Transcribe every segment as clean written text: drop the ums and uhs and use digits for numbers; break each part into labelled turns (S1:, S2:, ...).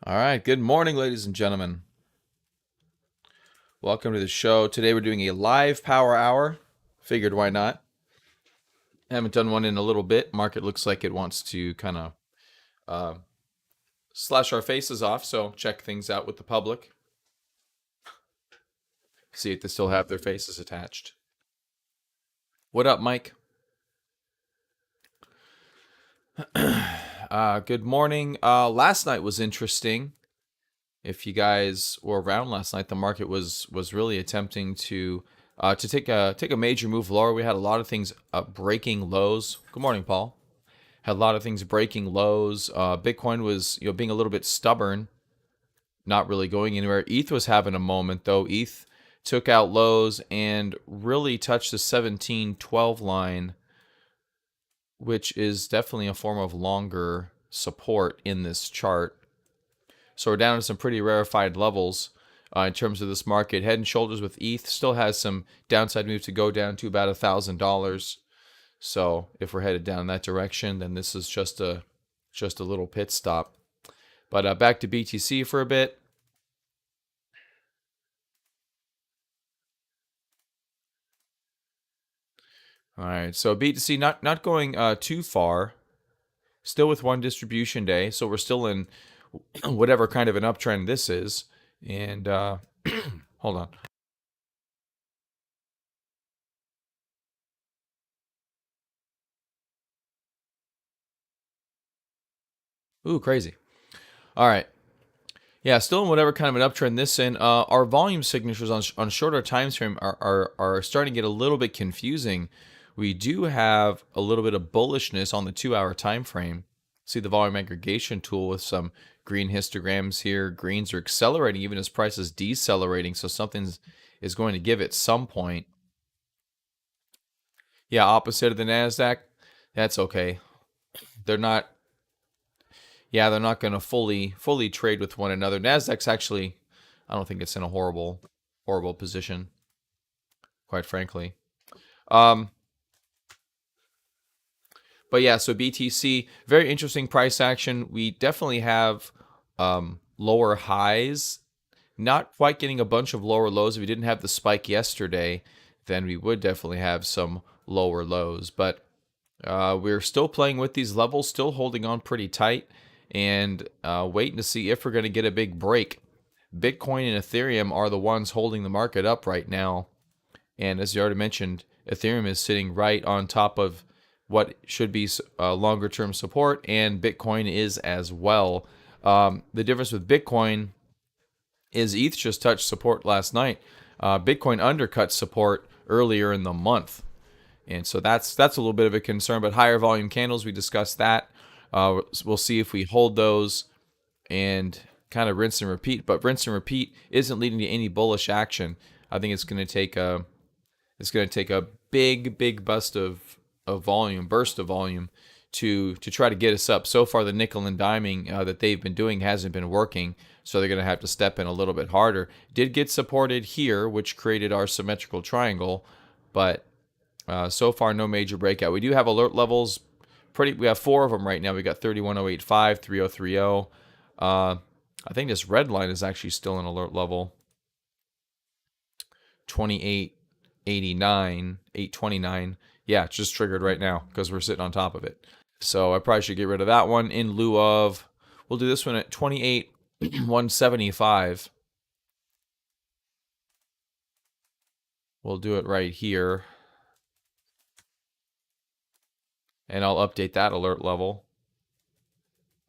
S1: All right, good morning, ladies and gentlemen. Welcome to the show. Today we're doing a live power hour. Figured why not? Haven't done one in a little bit. Market looks like it wants to kind of slash our faces off, so check things out with the public. See if they still have their faces attached. What up, Mike? Good morning. Last night was interesting. If you guys were around last night, the market was really attempting to take a major move lower. We had a lot of things breaking lows. Good morning, Paul. Had a lot of things breaking lows. Bitcoin was being a little bit stubborn, not really going anywhere. ETH was having a moment though. ETH took out lows and really touched the 1712 line, which is definitely a form of longer support in this chart. So we're down to some pretty rarefied levels in terms of this market. Head and shoulders with ETH. Still has some downside move to go down to about $1,000. So if we're headed down that direction, then this is just a little pit stop. But back to BTC for a bit. All right, so BTC not going too far. Still with one distribution day, so we're still in whatever kind of an uptrend this is. And hold on. Ooh, crazy. All right. Yeah, still in whatever kind of an uptrend this in. Our volume signatures on shorter time frame are starting to get a little bit confusing. We do have a little bit of bullishness on the 2-hour time frame. See the volume aggregation tool with some green histograms here. Greens are accelerating even as price is decelerating, so something is going to give at some point. Yeah, opposite of the NASDAQ. That's okay. They're not going to fully trade with one another. Nasdaq's actually, I don't think it's in a horrible position, quite frankly. But yeah, so BTC, very interesting price action. We definitely have lower highs, not quite getting a bunch of lower lows. If we didn't have the spike yesterday, then we would definitely have some lower lows. But we're still playing with these levels, still holding on pretty tight, and waiting to see if we're going to get a big break. Bitcoin and Ethereum are the ones holding the market up right now. And as you already mentioned, Ethereum is sitting right on top of what should be longer term support, and Bitcoin is as well. The difference with Bitcoin is ETH just touched support last night. Bitcoin undercut support earlier in the month. And so that's a little bit of a concern, but higher volume candles, we discussed that. We'll see if we hold those and kind of rinse and repeat. But rinse and repeat isn't leading to any bullish action. I think it's going to take a big burst of volume to try to get us up. So far, the nickel and diming that they've been doing hasn't been working, so they're going to have to step in a little bit harder. Did get supported here, which created our symmetrical triangle, but so far, no major breakout. We do have alert levels. We have 4 of them right now. We got 31085, 3030. I think this red line is actually still an alert level. 2889, 829. Yeah, it's just triggered right now because we're sitting on top of it. So I probably should get rid of that one in lieu of, we'll do this one at 28,175. We'll do it right here. And I'll update that alert level.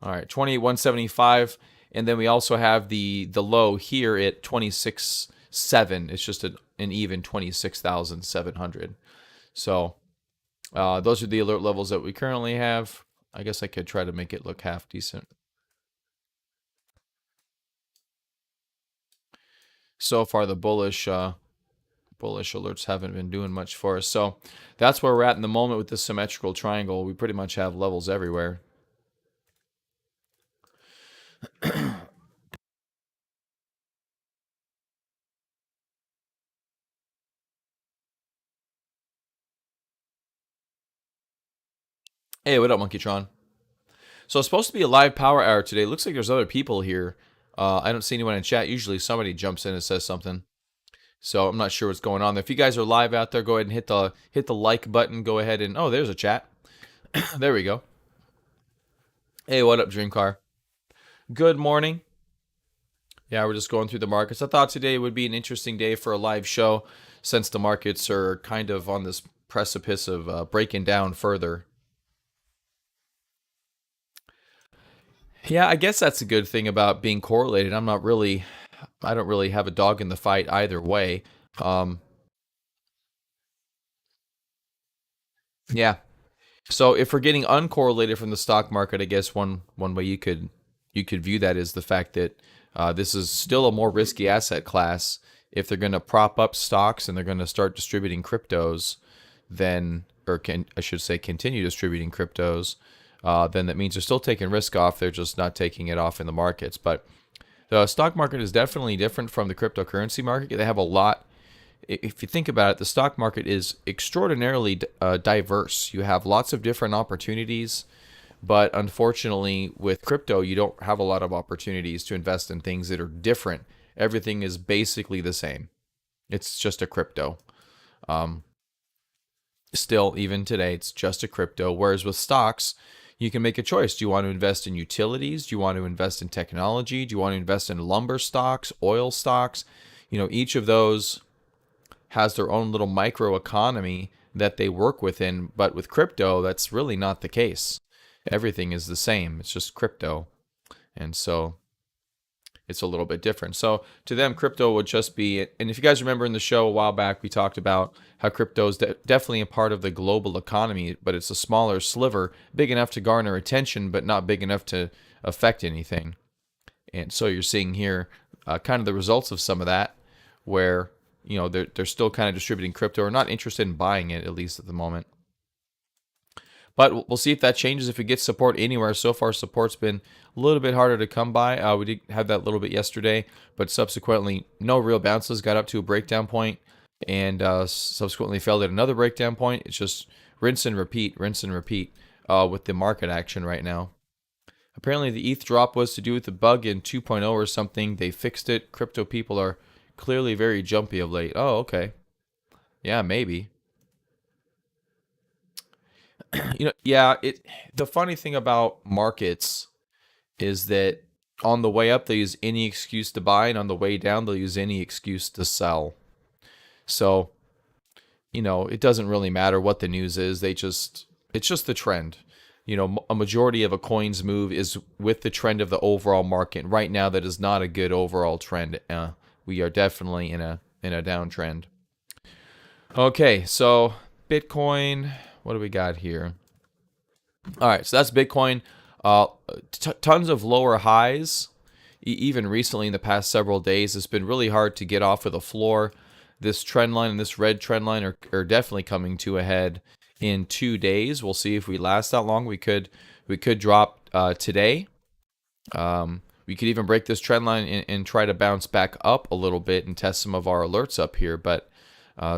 S1: All right, 28,175. And then we also have the low here at 26,700. It's just an even 26,700. So those are the alert levels that we currently have. I guess I could try to make it look half decent. So far, the bullish alerts haven't been doing much for us. So that's where we're at in the moment with this symmetrical triangle. We pretty much have levels everywhere. Hey, what up, Monkeytron? So it's supposed to be a live power hour today. Looks like there's other people here. I don't see anyone in chat. Usually somebody jumps in and says something. So I'm not sure what's going on there. If you guys are live out there, go ahead and hit the like button. Go ahead and there's a chat. There we go. Hey, what up, Dreamcar? Good morning. Yeah, we're just going through the markets. I thought today would be an interesting day for a live show since the markets are kind of on this precipice of breaking down further. Yeah, I guess that's a good thing about being correlated. I don't really have a dog in the fight either way. Yeah. So if we're getting uncorrelated from the stock market, I guess one way you could view that is the fact that this is still a more risky asset class. If they're going to prop up stocks and they're going to start distributing cryptos, then I should say continue distributing cryptos, then that means they're still taking risk off. They're just not taking it off in the markets. But the stock market is definitely different from the cryptocurrency market. They have a lot. If you think about it, the stock market is extraordinarily diverse. You have lots of different opportunities, but unfortunately, with crypto, you don't have a lot of opportunities to invest in things that are different. Everything is basically the same. It's just a crypto. Still, even today, it's just a crypto. Whereas with stocks, you can make a choice. Do you want to invest in utilities? Do you want to invest in technology? Do you want to invest in lumber stocks, oil stocks? Each of those has their own little micro economy that they work within. But with crypto, that's really not the case. Everything is the same. It's just crypto. And so it's a little bit different. So to them, crypto would just be, and if you guys remember in the show a while back, we talked about how crypto is definitely a part of the global economy, but it's a smaller sliver, big enough to garner attention, but not big enough to affect anything. And so you're seeing here kind of the results of some of that, where they're still kind of distributing crypto or not interested in buying it, at least at the moment. But we'll see if that changes, if it gets support anywhere. So far, support's been a little bit harder to come by. We did have that a little bit yesterday, but subsequently, no real bounces. Got up to a breakdown point and subsequently failed at another breakdown point. It's just rinse and repeat with the market action right now. Apparently, the ETH drop was to do with the bug in 2.0 or something. They fixed it. Crypto people are clearly very jumpy of late. Oh, okay. Yeah, maybe. The funny thing about markets is that on the way up, they use any excuse to buy, and on the way down, they'll use any excuse to sell. So, it doesn't really matter what the news is. It's just the trend. A majority of a coin's move is with the trend of the overall market. Right now, that is not a good overall trend. We are definitely in a downtrend. Okay, so Bitcoin. What do we got here? All right, so that's Bitcoin. Tons of lower highs. Even recently in the past several days, it's been really hard to get off of the floor. This trend line and this red trend line are definitely coming to a head in 2 days. We'll see if we last that long. We could drop today. We could even break this trend line and try to bounce back up a little bit and test some of our alerts up here. But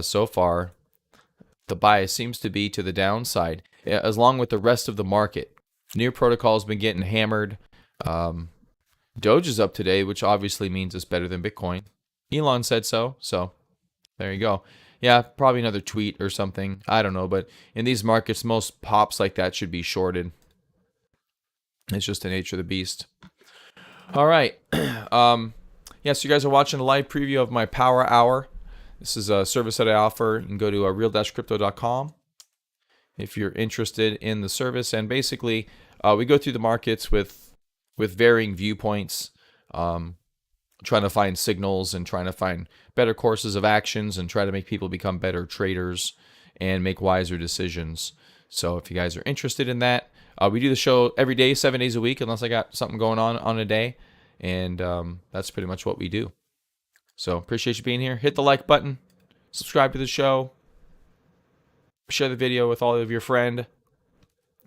S1: so far, the bias seems to be to the downside, as long with the rest of the market. Near protocol has been getting hammered. Doge is up today, which obviously means it's better than Bitcoin. Elon said so, so there you go. Yeah, probably another tweet or something. I don't know, but in these markets, most pops like that should be shorted. It's just the nature of the beast. All right. So you guys are watching a live preview of my Power Hour. This is a service that I offer. You can go to real-crypto.com if you're interested in the service. And basically, we go through the markets with varying viewpoints, trying to find signals and trying to find better courses of actions and try to make people become better traders and make wiser decisions. So if you guys are interested in that, we do the show every day, 7 days a week, unless I got something going on a day. And that's pretty much what we do. So appreciate you being here. Hit the like button, subscribe to the show, share the video with all of your friends.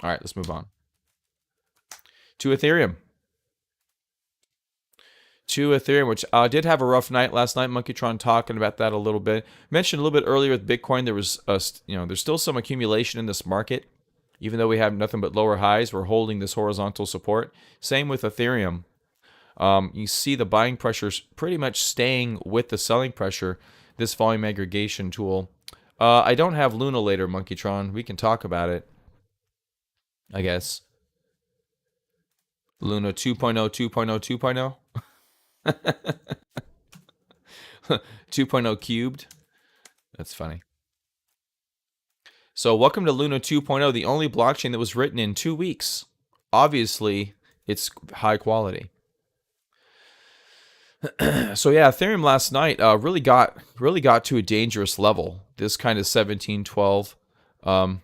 S1: All right, let's move on to Ethereum. Which did have a rough night last night. Monkeytron talking about that a little bit. Mentioned a little bit earlier with Bitcoin, there was there's still some accumulation in this market, even though we have nothing but lower highs. We're holding this horizontal support. Same with Ethereum. You see the buying pressure's pretty much staying with the selling pressure. This volume aggregation tool. I don't have Luna later, Monkeytron. We can talk about it, I guess. Luna 2.0, 2.0, 2.0. 2.0 cubed. That's funny. So welcome to Luna 2.0, the only blockchain that was written in 2 weeks. Obviously, it's high quality. So yeah, Ethereum last night really got to a dangerous level. This kind of 1712, 2.0,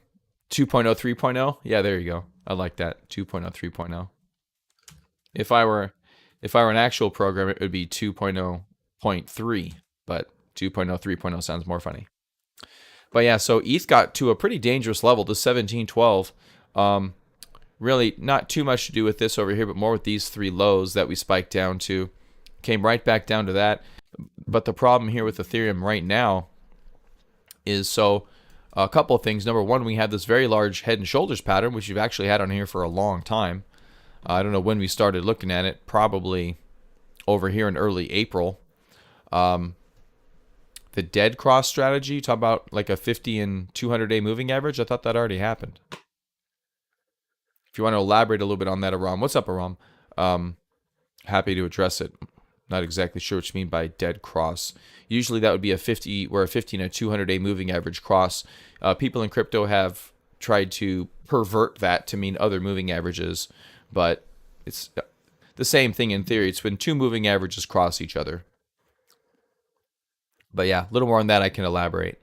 S1: 3.0. Yeah, there you go. I like that 2.0, 3.0. If I were an actual program, it would be 2.0.3, but 2.0, 3.0 sounds more funny. But yeah, so ETH got to a pretty dangerous level, to 1712. Really not too much to do with this over here, but more with these three lows that we spiked down to. Came right back down to that. But the problem here with Ethereum right now is, so a couple of things. Number one, we have this very large head and shoulders pattern, which you've actually had on here for a long time. I don't know when we started looking at it, probably over here in early April. The dead cross strategy, talk about like a 50 and 200-day moving average. I thought that already happened. If you want to elaborate a little bit on that, Aram. What's up, Aram? Happy to address it. Not exactly sure what you mean by dead cross. Usually that would be a 50 and a 200-day moving average cross. People in crypto have tried to pervert that to mean other moving averages, but it's the same thing in theory. It's when two moving averages cross each other. But yeah, a little more on that I can elaborate.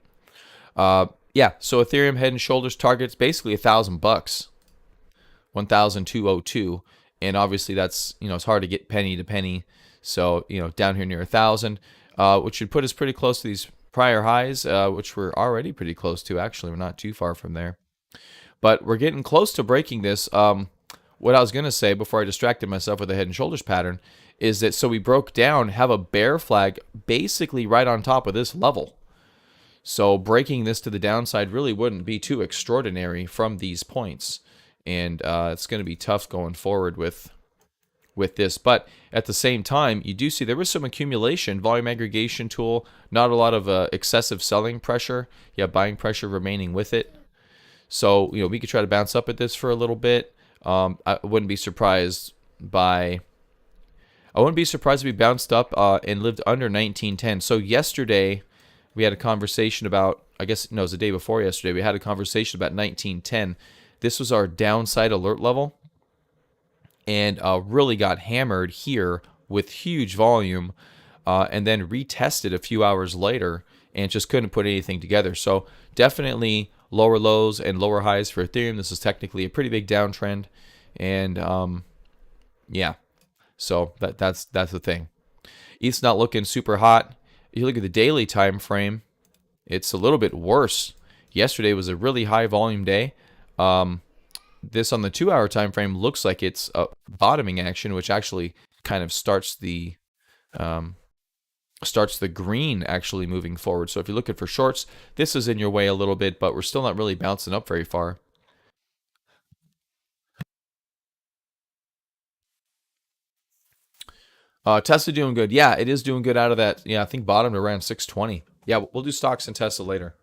S1: Yeah, so Ethereum head and shoulders targets basically $1,000, 1,202, and obviously that's, it's hard to get penny to penny. So, down here near 1,000, which should put us pretty close to these prior highs, which we're already pretty close to. Actually, we're not too far from there. But we're getting close to breaking this. What I was going to say before I distracted myself with the head and shoulders pattern is that, so we broke down, have a bear flag basically right on top of this level. So breaking this to the downside really wouldn't be too extraordinary from these points. And it's going to be tough going forward with this. But at the same time, you do see there was some accumulation, volume aggregation tool, not a lot of excessive selling pressure. You have buying pressure remaining with it. So, we could try to bounce up at this for a little bit. I wouldn't be surprised if we bounced up and lived under 1910. So yesterday we had a conversation about, it was the day before yesterday, we had a conversation about 1910. This was our downside alert level, and really got hammered here with huge volume, and then retested a few hours later and just couldn't put anything together. So definitely lower lows and lower highs for Ethereum. This is technically a pretty big downtrend, and yeah, so that's the thing. ETH's not looking super hot. If you look at the daily time frame, it's a little bit worse. Yesterday was a really high volume day. This on the 2-hour time frame looks like it's a bottoming action, which actually kind of starts the green actually moving forward. So if you're looking for shorts, this is in your way a little bit, but we're still not really bouncing up very far. Tesla doing good. Yeah, it is doing good out of that. Yeah, I think bottomed around 620. Yeah, we'll do stocks and Tesla later.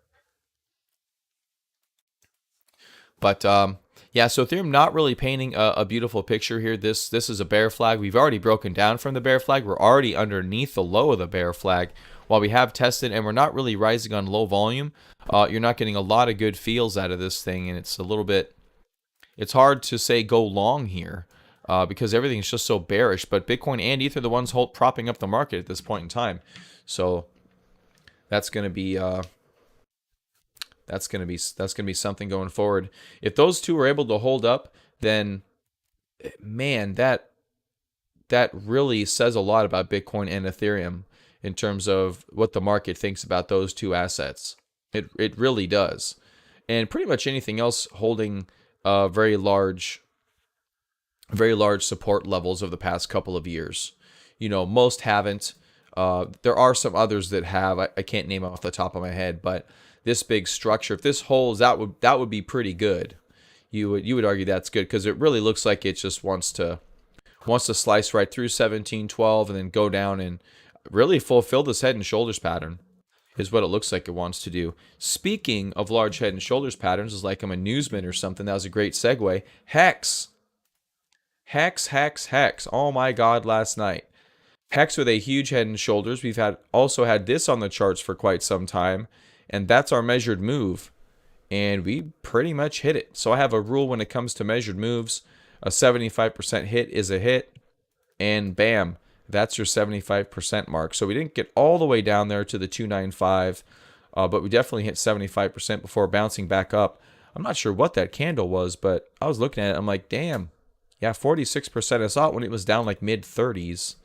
S1: But yeah, so Ethereum not really painting a beautiful picture here. This is a bear flag. We've already broken down from the bear flag. We're already underneath the low of the bear flag. While we have tested and we're not really rising on low volume, you're not getting a lot of good feels out of this thing, and it's a little bit, it's hard to say go long here because everything's just so bearish. But Bitcoin and ETH are the ones propping up the market at this point in time. So that's going to be that's going to be something going forward. If those two are able to hold up, then man, that really says a lot about Bitcoin and Ethereum in terms of what the market thinks about those two assets. It really does. And pretty much anything else holding very large support levels of the past couple of years. Most haven't. There are some others that have. I can't name off the top of my head, but this big structure, if this holds, that would be pretty good. You would argue that's good because it really looks like it just wants to Wants to slice right through 1712 and then go down and really fulfill this head and shoulders pattern is what it looks like it wants to do. Speaking of large head and shoulders patterns, is like I'm a newsman or something. That was a great segue. Hex. Hex, hex, hex. Oh my God, last night. Hex with a huge head and shoulders. We've also had this on the charts for quite some time, and that's our measured move. And we pretty much hit it. So I have a rule when it comes to measured moves. A 75% hit is a hit, and bam, that's your 75% mark. So we didn't get all the way down there to the 295, but we definitely hit 75% before bouncing back up. I'm not sure what that candle was, but I was looking at it. I'm like, damn, yeah, 46%. I saw it when it was down like mid 30s,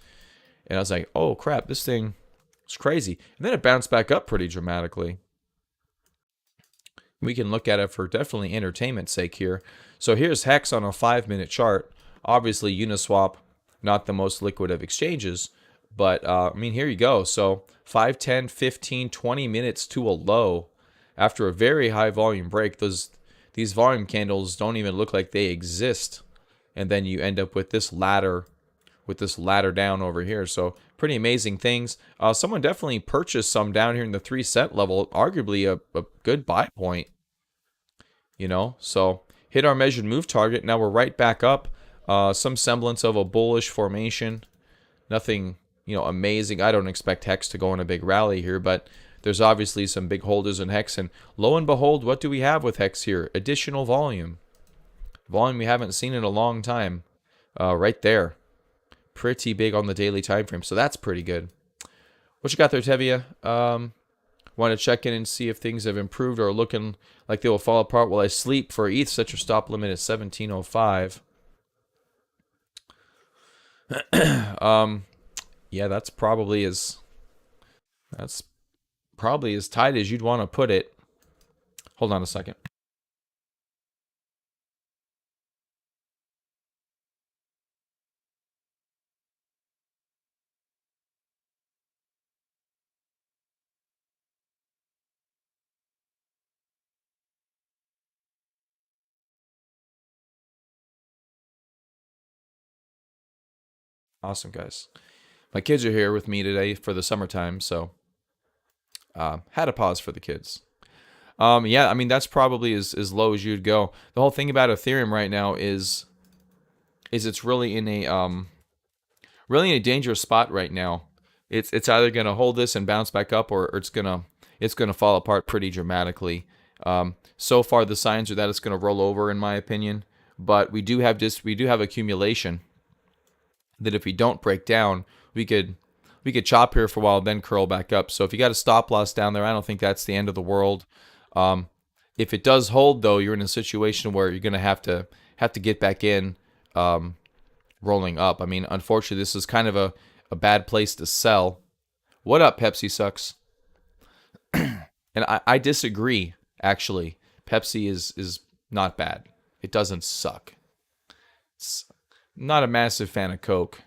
S1: and I was like, oh crap, this thing is crazy. And then it bounced back up pretty dramatically. We can look at it for definitely entertainment's sake here. So here's Hex on a 5-minute chart. Obviously, Uniswap, not the most liquid of exchanges, but I mean, here you go. So 5, 10, 15, 20 minutes to a low after a very high volume break. These volume candles don't even look like they exist, and then you end up with this ladder down over here. So pretty amazing things. Someone definitely purchased some down here in the 3 cent level, arguably a good buy point, you know. So hit our measured move target. Now we're right back up. Some semblance of a bullish formation. Nothing, you know, amazing. I don't expect Hex to go on a big rally here, but there's obviously some big holders in Hex. And lo and behold, what do we have with Hex here? Additional volume. Volume we haven't seen in a long time. Right there. Pretty big on the daily time frame. So that's pretty good. What you got there, Tevia? Want to check in and see if things have improved or are looking like they will fall apart while I sleep. For ETH, set your stop limit at 1705. Yeah, that's probably as tight as you'd want to put it. Hold on a second. Awesome, guys. My kids are here with me today for the summertime, so had to pause for the kids. Yeah, I mean, that's probably as low as you'd go. The whole thing about Ethereum right now is it's really in a dangerous spot right now. It's either gonna hold this and bounce back up, or it's gonna fall apart pretty dramatically. So far, the signs are that it's gonna roll over, in my opinion. But we do have accumulation. That if we don't break down, we could chop here for a while, then curl back up. So if you got a stop loss down there, I don't think that's the end of the world. If it does hold, though, you're in a situation where you're gonna have to get back in, rolling up. I mean, unfortunately, this is kind of a bad place to sell. What up, Pepsi sucks? And I disagree. Actually, Pepsi is not bad. It doesn't suck. It's not a massive fan of Coke.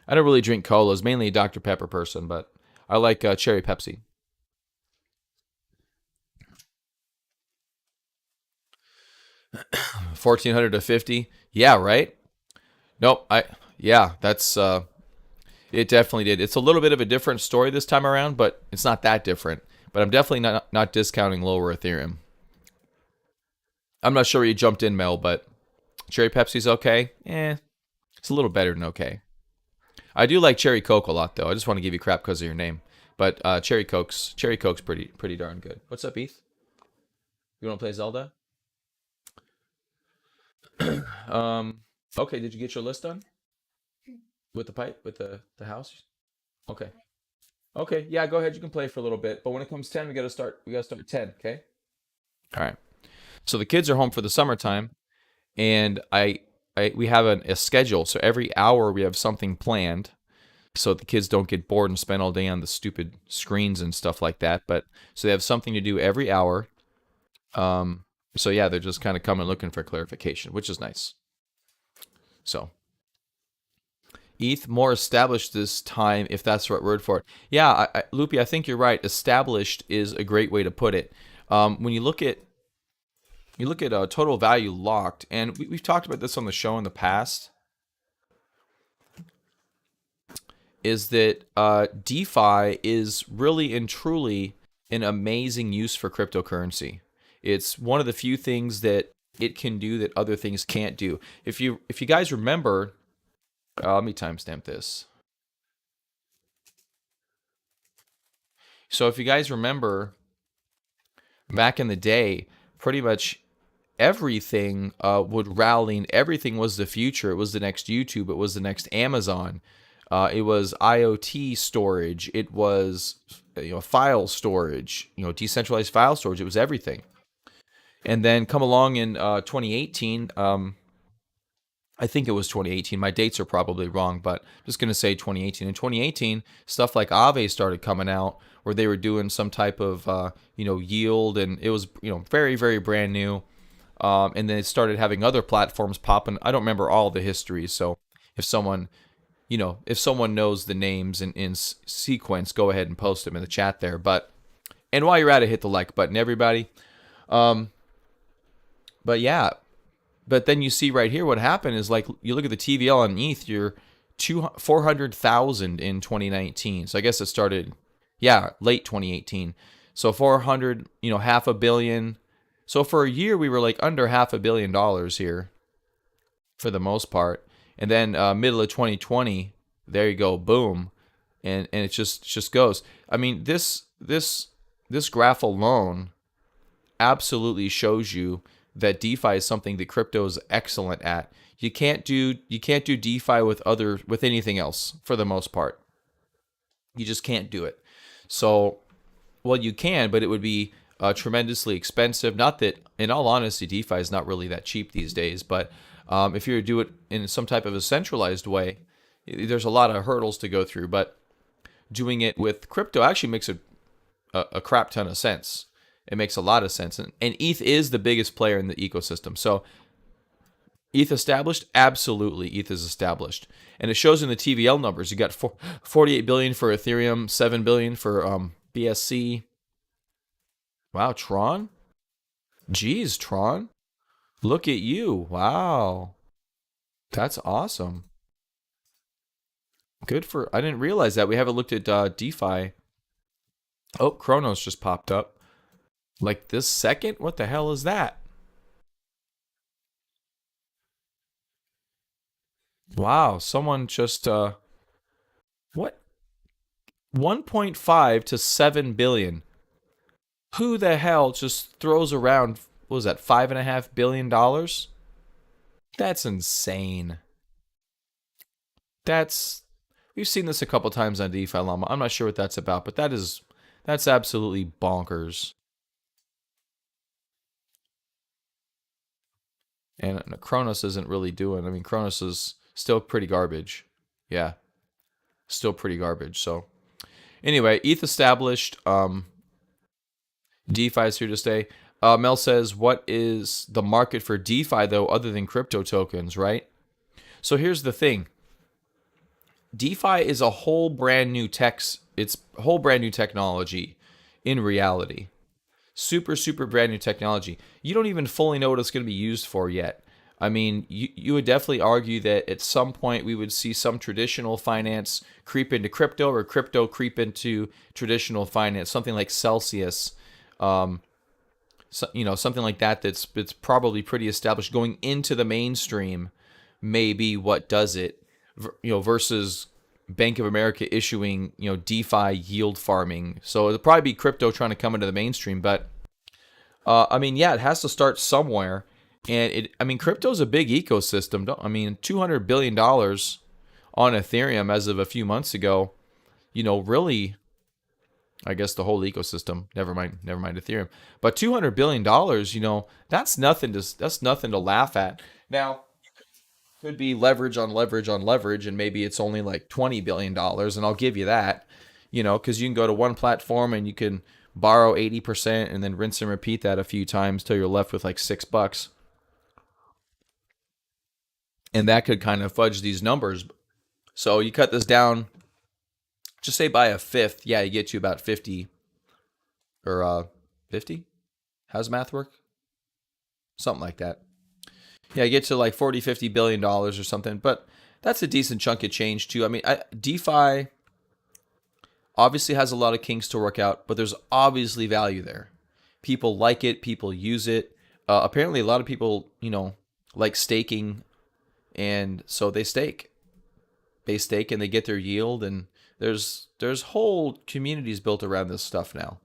S1: I don't really drink colas, mainly a Dr. Pepper person, but I like cherry Pepsi. 1400 to 50. Yeah, right? Nope. Yeah, that's it definitely did. It's a little bit of a different story this time around, but it's not that different. But I'm definitely not discounting lower Ethereum. I'm not sure where you jumped in, Mel, but cherry Pepsi's okay. It's a little better than okay. I do like cherry Coke a lot, though. I just want to give you crap because of your name. But cherry Coke's pretty darn good. What's up, Eth? You want to play Zelda? Okay. Did you get your list done with the pipe with the house? Okay. Okay. Yeah. Go ahead. You can play for a little bit. But when it comes 10, we gotta start. We gotta start at 10. Okay. All right. So the kids are home for the summertime, and we have a schedule. So every hour we have something planned, so the kids don't get bored and spend all day on the stupid screens and stuff like that. But so they have something to do every hour. So yeah, they're just kind of coming looking for clarification, which is nice. So ETH more established this time, if that's the right word for it. Yeah, Loopy, I think you're right. Established is a great way to put it. When you look at total value locked, and we've talked about this on the show in the past. is that DeFi is really and truly an amazing use for cryptocurrency. It's one of the few things that it can do that other things can't do. If you guys remember, let me timestamp this. So if you guys remember, back in the day, pretty much everything would rally, and everything was the future. It was the next YouTube. It was the next Amazon. It was IoT storage. It was file storage. Decentralized file storage. It was everything. And then come along in 2018. I think it was 2018. My dates are probably wrong, but I'm just going to say 2018. In 2018, stuff like Aave started coming out, where they were doing some type of yield, and it was very, very brand new. And then it started having other platforms popping. I don't remember all the history, so if someone knows the names in sequence, go ahead and post them in the chat there. And while you're at it, hit the like button, everybody. But yeah. But then you see right here what happened is, like, you look at the TVL on ETH, you're 400,000 in 2019. So I guess it started, late 2018. So 400, half a billion. So for a year, we were like under $500 million here for the most part. And then middle of 2020, there you go, boom. And it just goes. I mean, this graph alone absolutely shows you that DeFi is something that crypto is excellent at. You can't do DeFi with anything else for the most part. You just can't do it. So, well, you can, but it would be tremendously expensive. Not that, in all honesty, DeFi is not really that cheap these days. But if you were to do it in some type of a centralized way, there's a lot of hurdles to go through. But doing it with crypto actually makes a crap ton of sense. It makes a lot of sense. And ETH is the biggest player in the ecosystem. So ETH established? Absolutely, ETH is established. And it shows in the TVL numbers. You got 48 billion for Ethereum, 7 billion for BSC. Wow, Tron? Jeez, Tron. Look at you. Wow. That's awesome. I didn't realize that. We haven't looked at DeFi. Oh, Chronos just popped up. Like this second? What the hell is that? Wow, someone just what? 1.5 to 7 billion. Who the hell just throws around, what was that, $5.5 billion? That's insane. We've seen this a couple times on DeFi Llama. I'm not sure what that's about, but that's absolutely bonkers. And Kronos isn't really doing. I mean, Kronos is still pretty garbage. Yeah, still pretty garbage. So anyway, ETH established. DeFi is here to stay. Mel says, what is the market for DeFi, though, other than crypto tokens, right? So here's the thing. DeFi is a whole brand new it's whole brand new technology in reality. Super, super brand new technology. You don't even fully know what it's going to be used for yet. I mean, you would definitely argue that at some point we would see some traditional finance creep into crypto, or crypto creep into traditional finance, something like Celsius, something like that. It's probably pretty established. Going into the mainstream may be what does it, versus Bank of America issuing, DeFi yield farming. So it'll probably be crypto trying to come into the mainstream. But I mean, yeah, it has to start somewhere. And crypto's a big ecosystem. $200 billion on Ethereum as of a few months ago, really, I guess the whole ecosystem, never mind Ethereum, but $200 billion, that's nothing to laugh at. Now, could be leverage on leverage on leverage, and maybe it's only like $20 billion, and I'll give you that, because you can go to one platform and you can borrow 80% and then rinse and repeat that a few times till you're left with like $6. And that could kind of fudge these numbers. So you cut this down, just say by a fifth, you get to about 50 or 50. How's math work? Something like that. Yeah, you get to like $40, $50 billion or something, but that's a decent chunk of change too. I mean, DeFi, Obviously has a lot of kinks to work out, but there's obviously value there. People like it. People use it. Apparently, a lot of people, like staking, and so they stake. They stake and they get their yield, and there's whole communities built around this stuff now.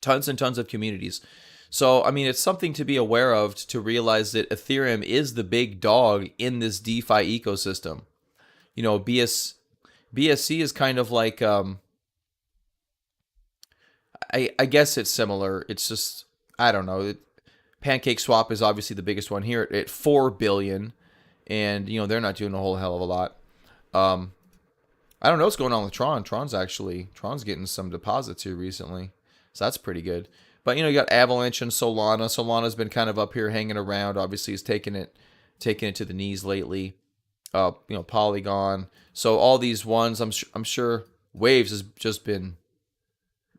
S1: Tons and tons of communities. So, I mean, it's something to be aware of, to realize that Ethereum is the big dog in this DeFi ecosystem. BSC is kind of like, I guess it's similar. It's just, I don't know. Pancake Swap is obviously the biggest one here at 4 billion. And, they're not doing a whole hell of a lot. I don't know what's going on with Tron. Tron's getting some deposits here recently. So that's pretty good. But, you got Avalanche and Solana. Solana's been kind of up here hanging around. Obviously, he's taken it to the knees lately. Polygon. So all these ones, I'm sure Waves has just been,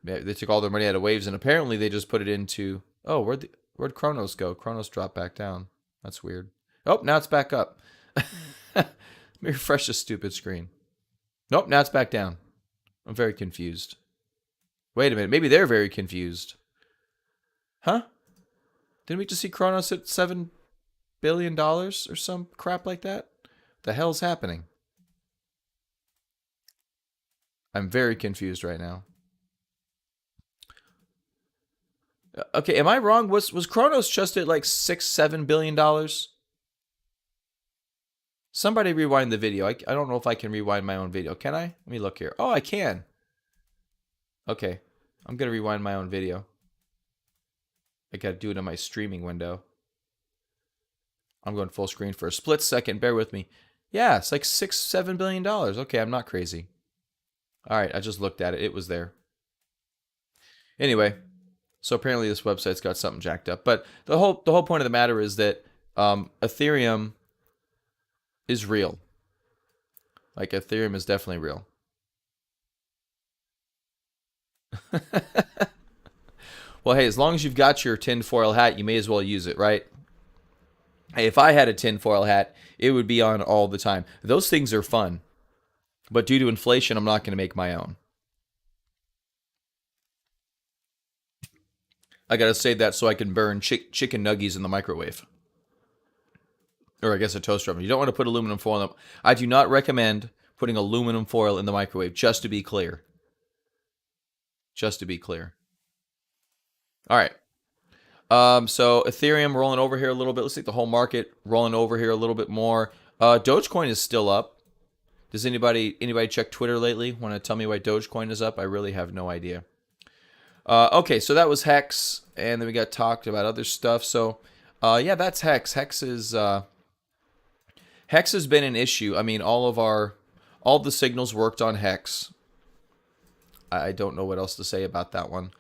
S1: they took all their money out of Waves, and apparently they just put it into, where'd Kronos go? Kronos dropped back down. That's weird. Oh, now it's back up. Let me refresh this stupid screen. Nope, now it's back down. I'm very confused. Wait a minute, maybe they're very confused. Huh? Didn't we just see Kronos at $7 billion or some crap like that? The hell's happening? I'm very confused right now. Okay, am I wrong? Was Kronos just at like $6-7 billion? Somebody rewind the video. I don't know if I can rewind my own video. Can I? Let me look here. Oh, I can. Okay, I'm gonna rewind my own video. I gotta do it in my streaming window. I'm going full screen for a split second. Bear with me. Yeah, it's like $6-7 billion. Okay, I'm not crazy. All right, I just looked at it. It was there. Anyway, so apparently this website's got something jacked up. But the whole point of the matter is that Ethereum is real. Like, Ethereum is definitely real. Well, hey, as long as you've got your tinfoil hat, you may as well use it, right? Hey, if I had a tinfoil hat, it would be on all the time. Those things are fun. But due to inflation, I'm not going to make my own. I got to save that so I can burn chicken nuggies in the microwave. Or I guess a toaster oven. You don't want to put aluminum foil in them. I do not recommend putting aluminum foil in the microwave, just to be clear. Just to be clear. All right. So Ethereum rolling over here a little bit. Let's take the whole market rolling over here a little bit more. Dogecoin is still up. Does anybody check Twitter lately? Want to tell me why Dogecoin is up? I really have no idea. Okay, so that was Hex, and then we got talked about other stuff. So, yeah, that's Hex. Hex has been an issue. I mean, all the signals worked on Hex. I don't know what else to say about that one.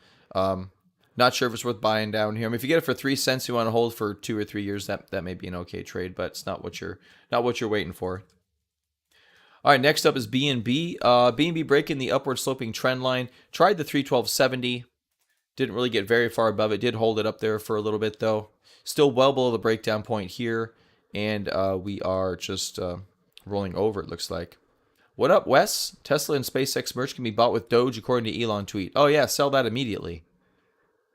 S1: Not sure if it's worth buying down here. I mean, if you get it for 3 cents, you want to hold for 2 or 3 years, that may be an okay trade, but it's not what you're waiting for. All right, next up is BNB. BNB breaking the upward sloping trend line. Tried the 312.70. Didn't really get very far above it. Did hold it up there for a little bit, though. Still well below the breakdown point here. And we are just rolling over, it looks like. What up, Wes? Tesla and SpaceX merch can be bought with Doge, according to Elon tweet. Oh, yeah, sell that immediately.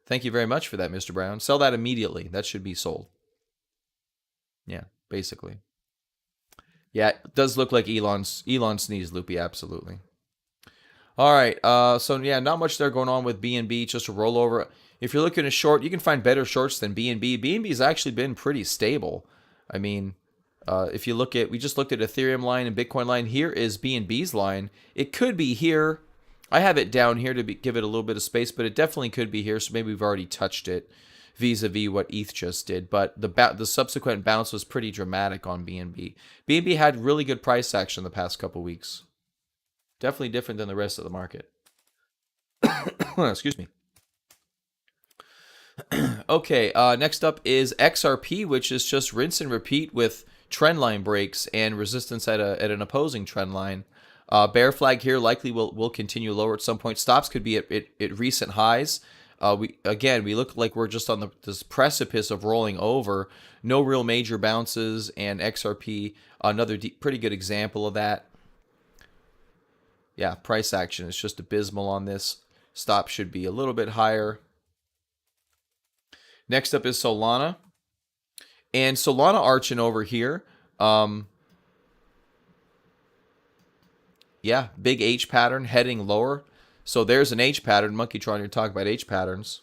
S1: Thank you very much for that, Mr. Brown. Sell that immediately. That should be sold. Yeah, basically. Yeah, it does look like Elon sneezed, Loopy, absolutely. All right, so yeah, not much there going on with BNB, just a rollover. If you're looking to short, you can find better shorts than BNB. BNB has actually been pretty stable. I mean, if you look at, we just looked at Ethereum line and Bitcoin line. Here is BNB's line. It could be here. I have it down here to give it a little bit of space, but it definitely could be here, so maybe we've already touched it vis-a-vis what ETH just did. But the subsequent bounce was pretty dramatic on BNB. BNB had really good price action the past couple weeks. Definitely different than the rest of the market. Excuse me. Okay, next up is XRP, which is just rinse and repeat with trendline breaks and resistance at an opposing trend line. Bear flag here likely will continue lower at some point. Stops could be at recent highs. We look like we're just on this precipice of rolling over. No real major bounces, and XRP, another pretty good example of that. Yeah, price action is just abysmal on this. Stop should be a little bit higher. Next up is Solana. And Solana arching over here. Yeah, big H pattern heading lower. So there's an H pattern. Monkey trying to talk about H patterns.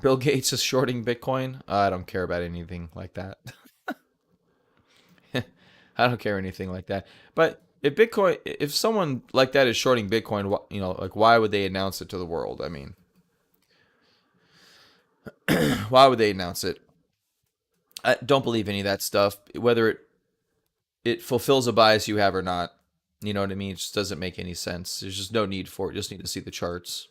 S1: Bill Gates is shorting Bitcoin. I don't care about anything like that. I don't care anything like that. But if someone like that is shorting Bitcoin, like why would they announce it to the world? I mean, why would they announce it? I don't believe any of that stuff. Whether it fulfills a bias you have or not, you know what I mean? It just doesn't make any sense. There's just no need for it. You just need to see the charts.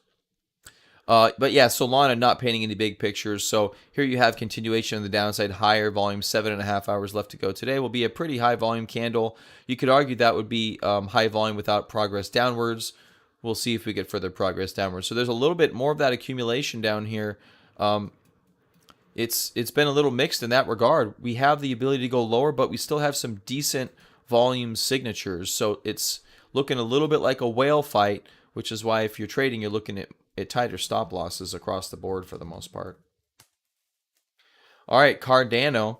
S1: But yeah, Solana not painting any big pictures. So here you have continuation on the downside, higher volume, 7.5 hours left to go. Today will be a pretty high volume candle. You could argue that would be high volume without progress downwards. We'll see if we get further progress downwards. So there's a little bit more of that accumulation down here. It's been a little mixed in that regard. We have the ability to go lower, but we still have some decent volume signatures. So it's looking a little bit like a whale fight, which is why if you're trading, you're looking at tighter stop losses across the board for the most part. All right, Cardano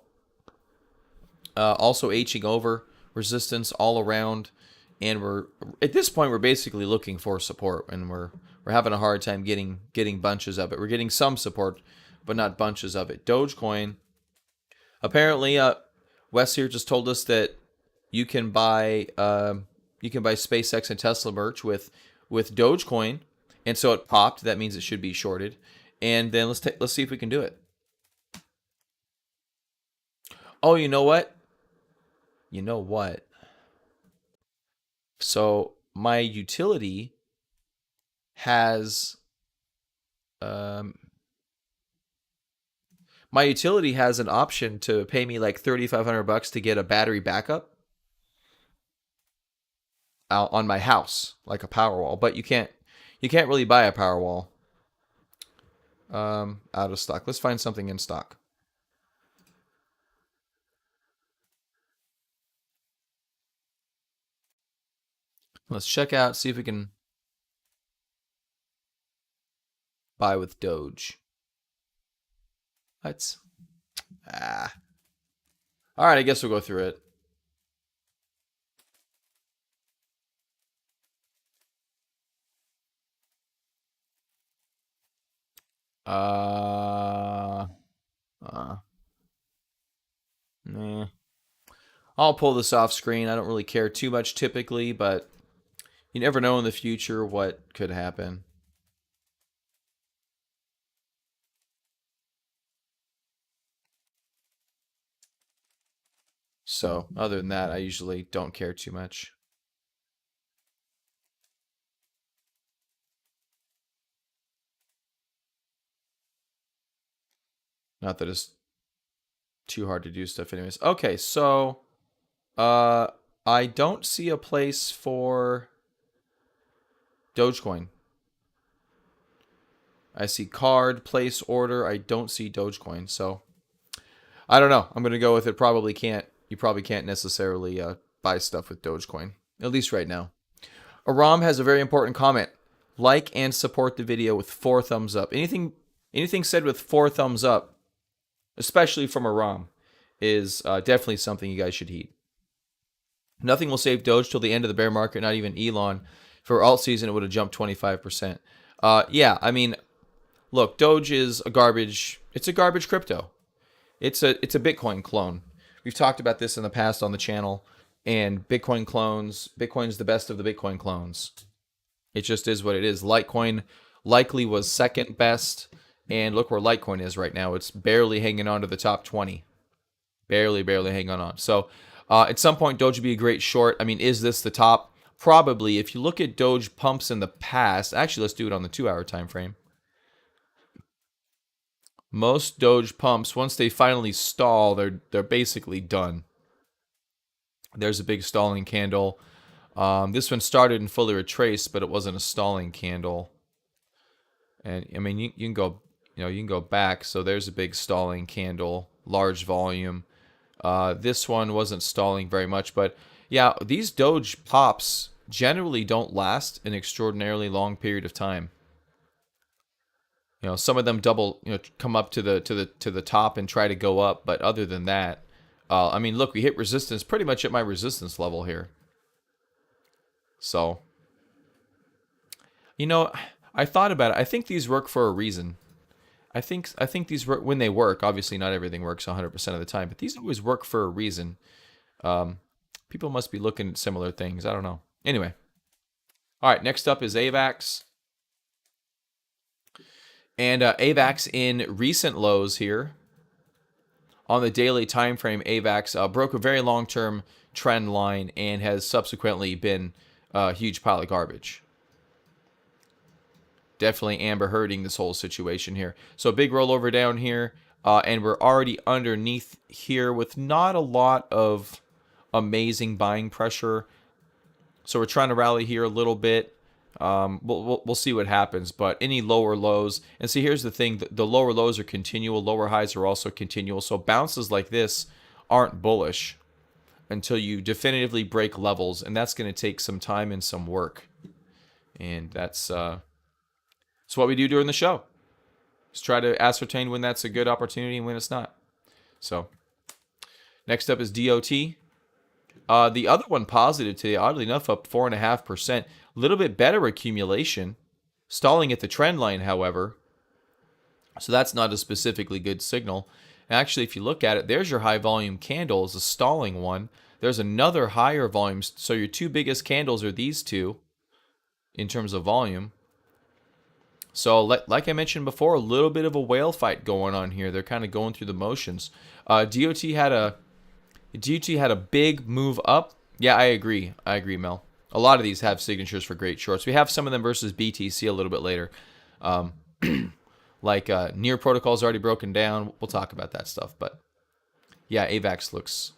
S1: also Hing over, resistance all around, and we're at this point we're basically looking for support, and we're having a hard time getting bunches of it. We're getting some support, but not bunches of it. Dogecoin, apparently, Wes here just told us that you can buy SpaceX and Tesla merch with Dogecoin. And so it popped. That means it should be shorted. And then let's see if we can do it. Oh, you know what? You know what? So my utility has an option to pay me like $3,500 to get a battery backup out on my house, like a Powerwall. But you can't really buy a Powerwall out of stock. Let's find something in stock. Let's check out, see if we can buy with Doge. Let's. All right, I guess we'll go through it. Nah. I'll pull this off screen. I don't really care too much typically, but you never know in the future what could happen. So, other than that, I usually don't care too much. Not that it's too hard to do stuff anyways. Okay, so I don't see a place for Dogecoin. I see card, place order. I don't see Dogecoin. So I don't know. I'm going to go with it. You probably can't necessarily buy stuff with Dogecoin, at least right now. Aram has a very important comment. Like and support the video with 4 thumbs up. Anything said with 4 thumbs up, especially from Aram, is definitely something you guys should heed. Nothing will save Doge till the end of the bear market, not even Elon. For alt season, it would have jumped 25%. Yeah, I mean, look, Doge is a garbage. It's a garbage crypto. It's a Bitcoin clone. We've talked about this in the past on the channel. And Bitcoin clones, Bitcoin's the best of the Bitcoin clones. It just is what it is. Litecoin likely was second best. And look where Litecoin is right now. It's barely hanging on to the top 20. Barely hanging on. So at some point, Doge would be a great short. I mean, is this the top? Probably. If you look at Doge pumps in the past, actually, let's do it on the 2-hour time frame. Most Doge pumps, once they finally stall, they're basically done. There's a big stalling candle. This one started and fully retraced, but it wasn't a stalling candle. And I mean, you can go, you can go back. So there's a big stalling candle, large volume. This one wasn't stalling very much, but yeah, these Doge pops generally don't last an extraordinarily long period of time. Some of them come up to the top and try to go up, but other than that, I mean, look, we hit resistance pretty much at my resistance level here. So, I thought about it. I think these work for a reason. I think these work when they work. Obviously, not everything works 100% of the time, but these always work for a reason. People must be looking at similar things. I don't know. Anyway, all right. Next up is AVAX. And AVAX in recent lows here. On the daily time frame, AVAX broke a very long-term trend line and has subsequently been a huge pile of garbage. Definitely Amber hurting this whole situation here. So big rollover down here, and we're already underneath here with not a lot of amazing buying pressure. So we're trying to rally here a little bit. We'll see what happens, but any lower lows, and see, here's the thing, the lower lows are continual, lower highs are also continual, so bounces like this aren't bullish until you definitively break levels, and that's going to take some time and some work, and that's what we do during the show. Just try to ascertain when that's a good opportunity and when it's not. So next up is DOT. The other one positive today, oddly enough, up 4.5%. A little bit better accumulation. Stalling at the trend line, however. So that's not a specifically good signal. Actually, if you look at it, there's your high volume candle is a stalling one. There's another higher volume. So your two biggest candles are these two in terms of volume. So like I mentioned before, a little bit of a whale fight going on here. They're kind of going through the motions. DOT had a big move up. Yeah, I agree, Mel. A lot of these have signatures for great shorts. We have some of them versus BTC a little bit later. Like Near Protocol's already broken down. We'll talk about that stuff. But yeah, AVAX looks...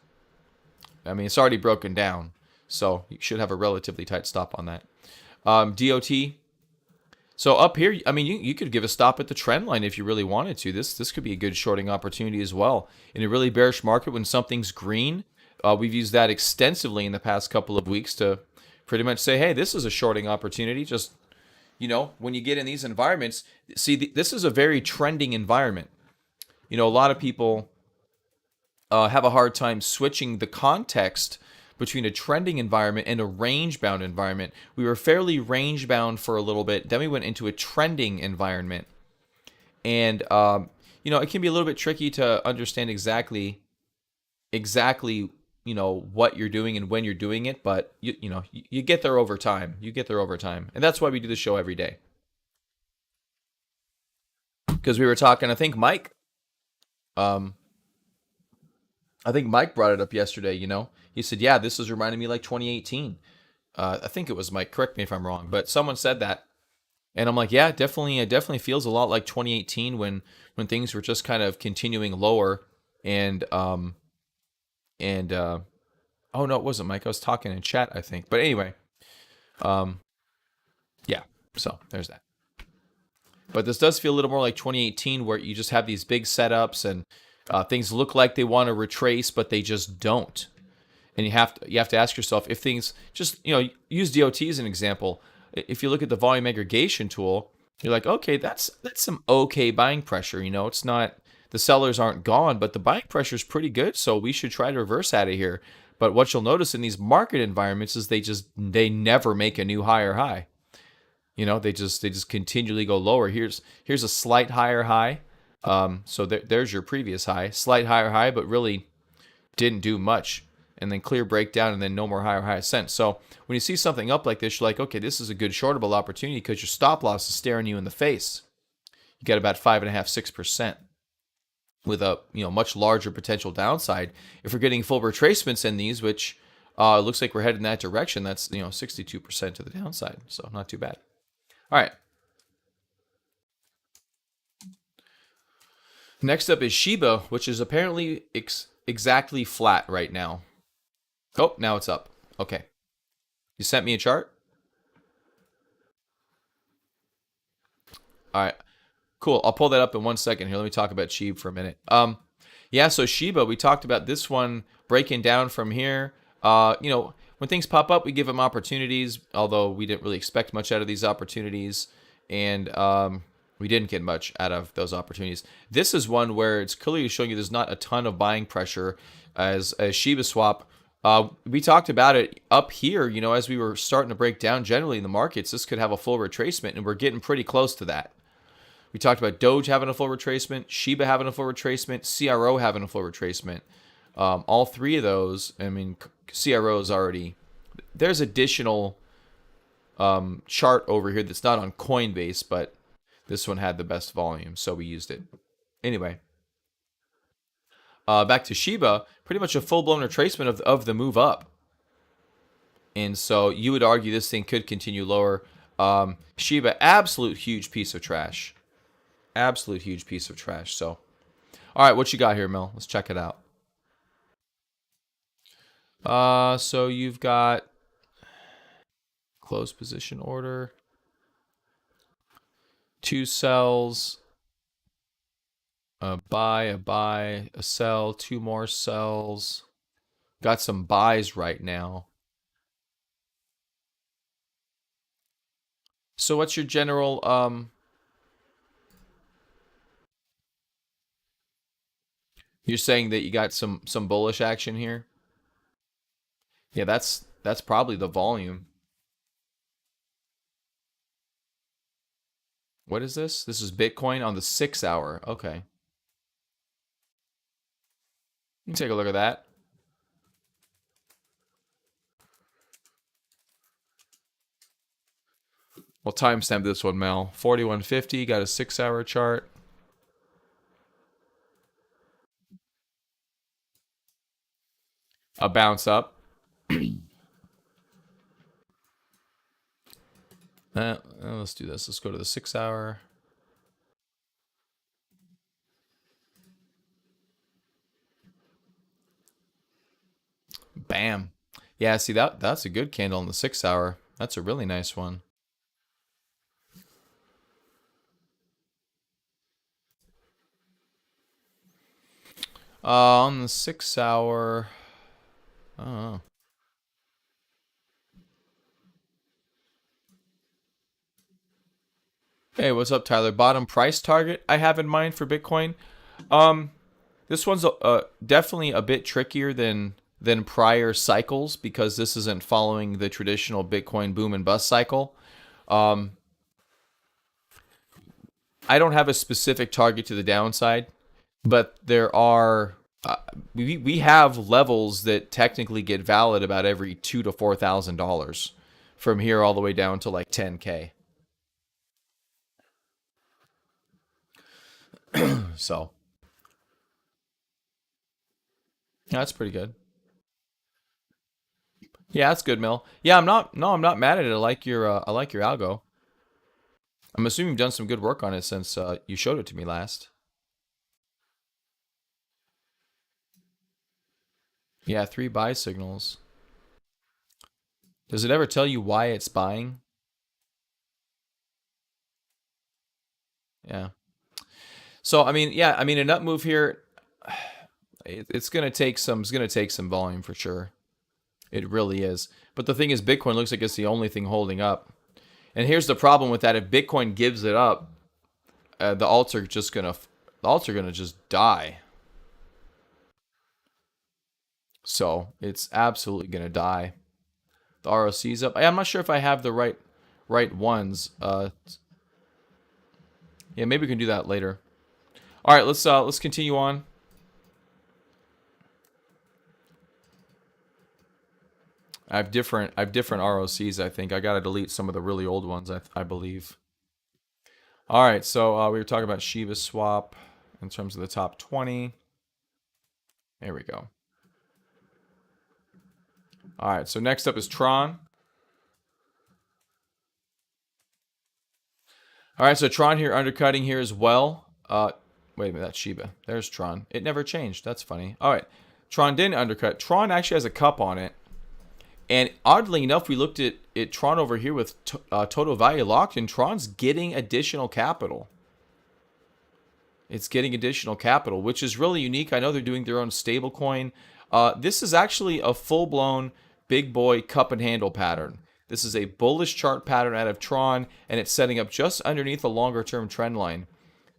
S1: I mean, it's already broken down. So you should have a relatively tight stop on that. DOT. So up here, I mean, you could give a stop at the trend line if you really wanted to. This could be a good shorting opportunity as well. In a really bearish market, when something's green, we've used that extensively in the past couple of weeks to pretty much say, hey, this is a shorting opportunity. Just, when you get in these environments, see, this is a very trending environment. A lot of people have a hard time switching the context between a trending environment and a range-bound environment. We were fairly range-bound for a little bit. Then we went into a trending environment. And, it can be a little bit tricky to understand exactly, what you're doing and when you're doing it. But, you get there over time. And that's why we do the show every day. Because we were talking, I think Mike brought it up yesterday, He said, yeah, this is reminding me like 2018. I think it was Mike. Correct me if I'm wrong. But someone said that. And I'm like, yeah, it definitely feels a lot like 2018 when things were just kind of continuing lower. And oh, no, it wasn't Mike. I was talking in chat, I think. But anyway, yeah, so there's that. But this does feel a little more like 2018 where you just have these big setups and things look like they want to retrace, but they just don't. And you have to ask yourself if things just, use DOT as an example. If you look at the volume aggregation tool, you're like, okay, that's some okay buying pressure. It's not, the sellers aren't gone, but the buying pressure is pretty good. So we should try to reverse out of here. But what you'll notice in these market environments is they never make a new higher high. They just continually go lower. Here's a slight higher high. So there's your previous high, slight higher high, but really didn't do much. And then clear breakdown, and then no more higher high ascent. So when you see something up like this, you're like, okay, this is a good shortable opportunity because your stop loss is staring you in the face. You get about 5.5%, 6% with a much larger potential downside. If we're getting full retracements in these, which looks like we're headed in that direction, that's 62% to the downside. So not too bad. All right. Next up is Shiba, which is apparently exactly flat right now. Oh, now it's up. Okay. You sent me a chart? All right. Cool. I'll pull that up in 1 second here. Let me talk about Shiba for a minute. Yeah, so Shiba, we talked about this one breaking down from here. when things pop up, we give them opportunities, although we didn't really expect much out of these opportunities. And we didn't get much out of those opportunities. This is one where it's clearly showing you there's not a ton of buying pressure as Shiba Swap. We talked about it up here, as we were starting to break down generally in the markets. This could have a full retracement, and we're getting pretty close to that. We talked about Doge having a full retracement, Shiba having a full retracement, CRO having a full retracement. All three of those, CRO is already... There's additional chart over here that's not on Coinbase, but this one had the best volume, so we used it. Anyway, back to Shiba, pretty much a full-blown retracement of the move up. And so you would argue this thing could continue lower. Shiba, absolute huge piece of trash. Absolute huge piece of trash. So, all right, what you got here, Mel? Let's check it out. So you've got close position order, 2 sells, a buy, a sell, 2 more sells. Got some buys right now. So what's your general you're saying that you got some bullish action here? Yeah, that's probably the volume. What is this? This is Bitcoin on the 6 hour. Okay. You can take a look at that. We'll timestamp this one, Mel. 4150, got a 6 hour chart. A bounce up. Let's do this. Let's go to the 6 hour. Bam. Yeah, see that's a good candle in the 6 hour. That's a really nice one. On the 6 hour, oh. Hey, what's up, Tyler? Bottom price target I have in mind for Bitcoin. This one's definitely a bit trickier than prior cycles because this isn't following the traditional Bitcoin boom and bust cycle. I don't have a specific target to the downside, but there are we have levels that technically get valid about every $2,000 to $4,000 from here all the way down to like 10K. So yeah, that's pretty good. Yeah, that's good, Mel. Yeah, I'm not mad at it. I like your algo. I'm assuming you've done some good work on it since you showed it to me last. Yeah, 3 buy signals. Does it ever tell you why it's buying? Yeah. So a nut move here, it's gonna take some volume for sure. It really is. But the thing is, Bitcoin looks like it's the only thing holding up. And here's the problem with that: if Bitcoin gives it up, the alts are gonna just die. So it's absolutely gonna die. The ROC's up. I'm not sure if I have the right ones. Yeah, maybe we can do that later. All right, let's continue on. I have different ROCs. I think I gotta delete some of the really old ones. I believe. All right, so we were talking about Shiba Swap in terms of the top 20. There we go. All right, so next up is Tron. All right, so Tron here undercutting here as well. Wait a minute, that's Shiba. There's Tron. It never changed. That's funny. All right, Tron didn't undercut. Tron actually has a cup on it. And oddly enough, we looked at Tron over here with total value locked, and Tron's getting additional capital. It's getting additional capital, which is really unique. I know they're doing their own stable coin. This is actually a full-blown big boy cup and handle pattern. This is a bullish chart pattern out of Tron, and it's setting up just underneath a longer term trend line.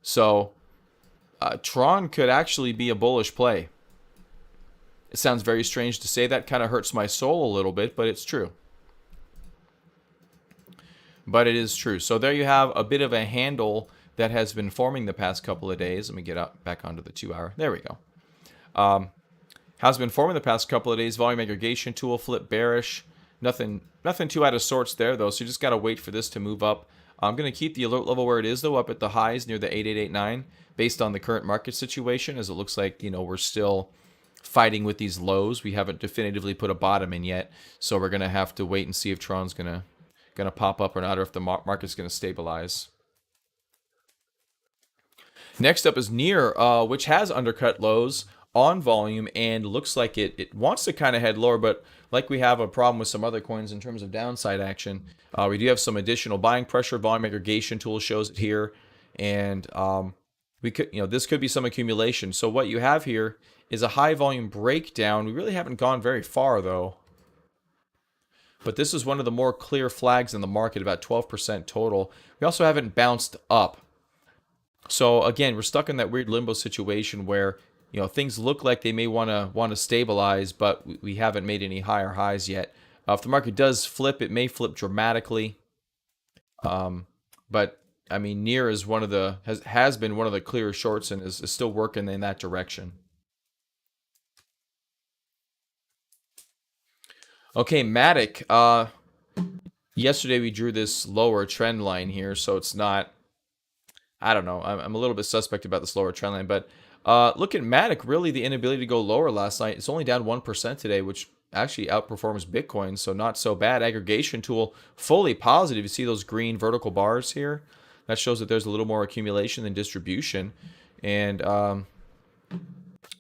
S1: So Tron could actually be a bullish play. It sounds very strange to say that, kind of hurts my soul a little bit, but it's true. But it is true. So there you have a bit of a handle that has been forming the past couple of days. Let me get up back onto the 2 hour. There we go. Has been forming the past couple of days. Volume aggregation tool, flip bearish. Nothing too out of sorts there, though. So you just got to wait for this to move up. I'm going to keep the alert level where it is, though, up at the highs near the 8889, based on the current market situation, as it looks like, we're still fighting with these lows. We haven't definitively put a bottom in yet, so we're going to have to wait and see if Tron's going to pop up or not, or if the market's going to stabilize. Next up is Near, which has undercut lows on volume and looks like it wants to kind of head lower, but like we have a problem with some other coins in terms of downside action, we do have some additional buying pressure. Volume aggregation tool shows it here, and we could, this could be some accumulation. So what you have here is a high volume breakdown. We really haven't gone very far though, but this is one of the more clear flags in the market, about 12% total. We also haven't bounced up. So again, we're stuck in that weird limbo situation where things look like they may want to stabilize, but we haven't made any higher highs yet. If the market does flip, it may flip dramatically. But I mean, Near is has been one of the clearer shorts and is still working in that direction. Okay, Matic. Yesterday we drew this lower trend line here, so it's not. I don't know. I'm a little bit suspect about this lower trend line, but look at Matic. Really, the inability to go lower last night. It's only down 1% today, which actually outperforms Bitcoin, so not so bad. Aggregation tool fully positive. You see those green vertical bars here? That shows that there's a little more accumulation than distribution, and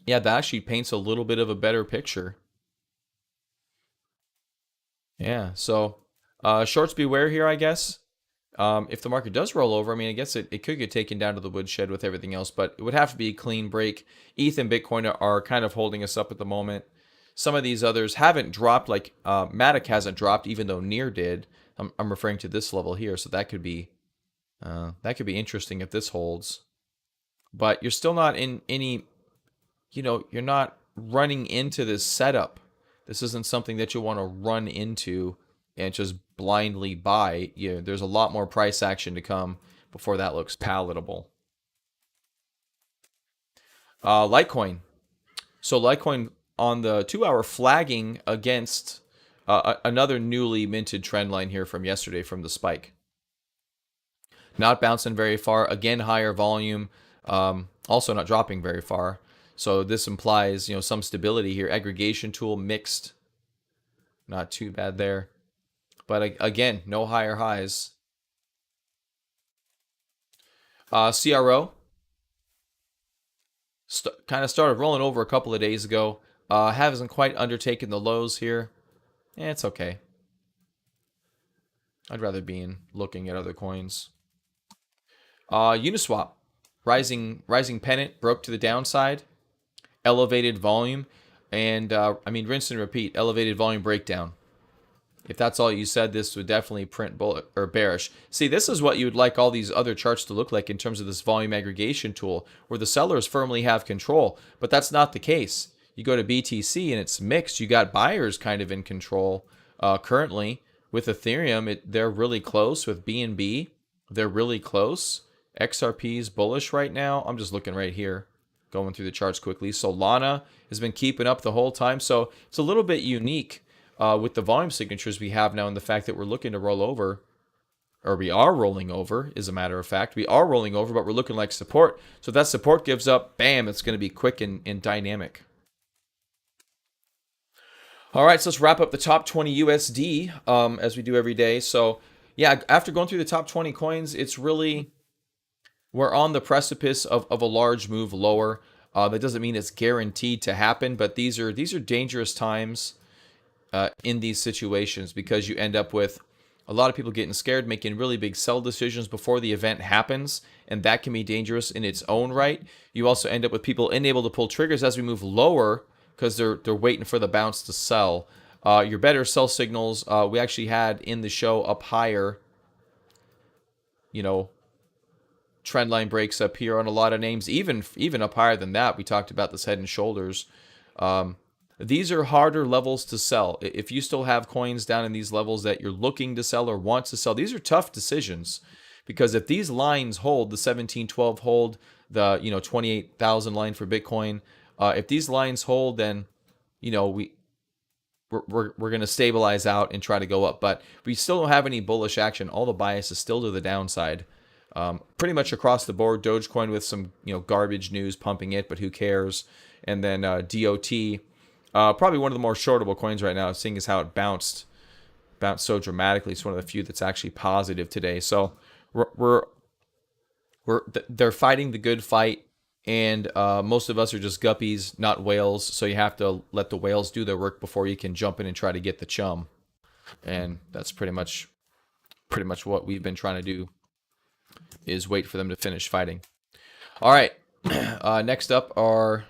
S1: yeah, that actually paints a little bit of a better picture. Yeah. So shorts beware here, I guess. If the market does roll over, I mean, I guess it could get taken down to the woodshed with everything else, but it would have to be a clean break. ETH and Bitcoin are kind of holding us up at the moment. Some of these others haven't dropped, like Matic hasn't dropped, even though Near did. I'm referring to this level here, so that could be interesting if this holds. But you're still not in any, you're not running into this setup. This isn't something that you want to run into and just blindly buy. There's a lot more price action to come before that looks palatable. Litecoin. So Litecoin on the 2 hour flagging against another newly minted trend line here from yesterday from the spike. Not bouncing very far. Again, higher volume. Also not dropping very far. So this implies, some stability here. Aggregation tool mixed. Not too bad there. But again, no higher highs. CRO kind of started rolling over a couple of days ago. Hasn't quite undertaken the lows here. It's okay. I'd rather be looking at other coins. Uniswap, rising pennant, broke to the downside. Elevated volume, and rinse and repeat. Elevated volume breakdown. If that's all you said, this would definitely print bull or bearish. See, this is what you would like all these other charts to look like in terms of this volume aggregation tool, where the sellers firmly have control. But that's not the case. You go to BTC and it's mixed. You got buyers kind of in control currently. With Ethereum, they're really close. With BNB, they're really close. XRP's bullish right now. I'm just looking right here, going through the charts quickly. Solana has been keeping up the whole time. So it's a little bit unique with the volume signatures we have now, and the fact that we're looking to roll over, or we are rolling over, as a matter of fact. We are rolling over, but we're looking like support. So if that support gives up, bam, it's going to be quick and dynamic. All right, so let's wrap up the top 20 USD as we do every day. So yeah, after going through the top 20 coins, it's really, we're on the precipice of a large move lower. That doesn't mean it's guaranteed to happen, but these are dangerous times in these situations, because you end up with a lot of people getting scared, making really big sell decisions before the event happens, and that can be dangerous in its own right. You also end up with people unable to pull triggers as we move lower because they're waiting for the bounce to sell. Your better sell signals, we actually had in the show up higher, you know, trend line breaks up here on a lot of names, even up higher than that. We talked about this Head and Shoulders. These are harder levels to sell. If you still have coins down in these levels that you're looking to sell or want to sell, these are tough decisions, because if these lines hold, the 1712 hold, the 28,000 line for Bitcoin, if these lines hold, then we're going to stabilize out and try to go up. But we still don't have any bullish action. All the bias is still to the downside. Pretty much across the board. Dogecoin with some garbage news pumping it, but who cares? And then DOT, probably one of the more shortable coins right now, seeing as how it bounced so dramatically. It's one of the few that's actually positive today. So they're fighting the good fight, and most of us are just guppies, not whales. So you have to let the whales do their work before you can jump in and try to get the chum. And that's pretty much what we've been trying to do, is wait for them to finish fighting. All right. Next up are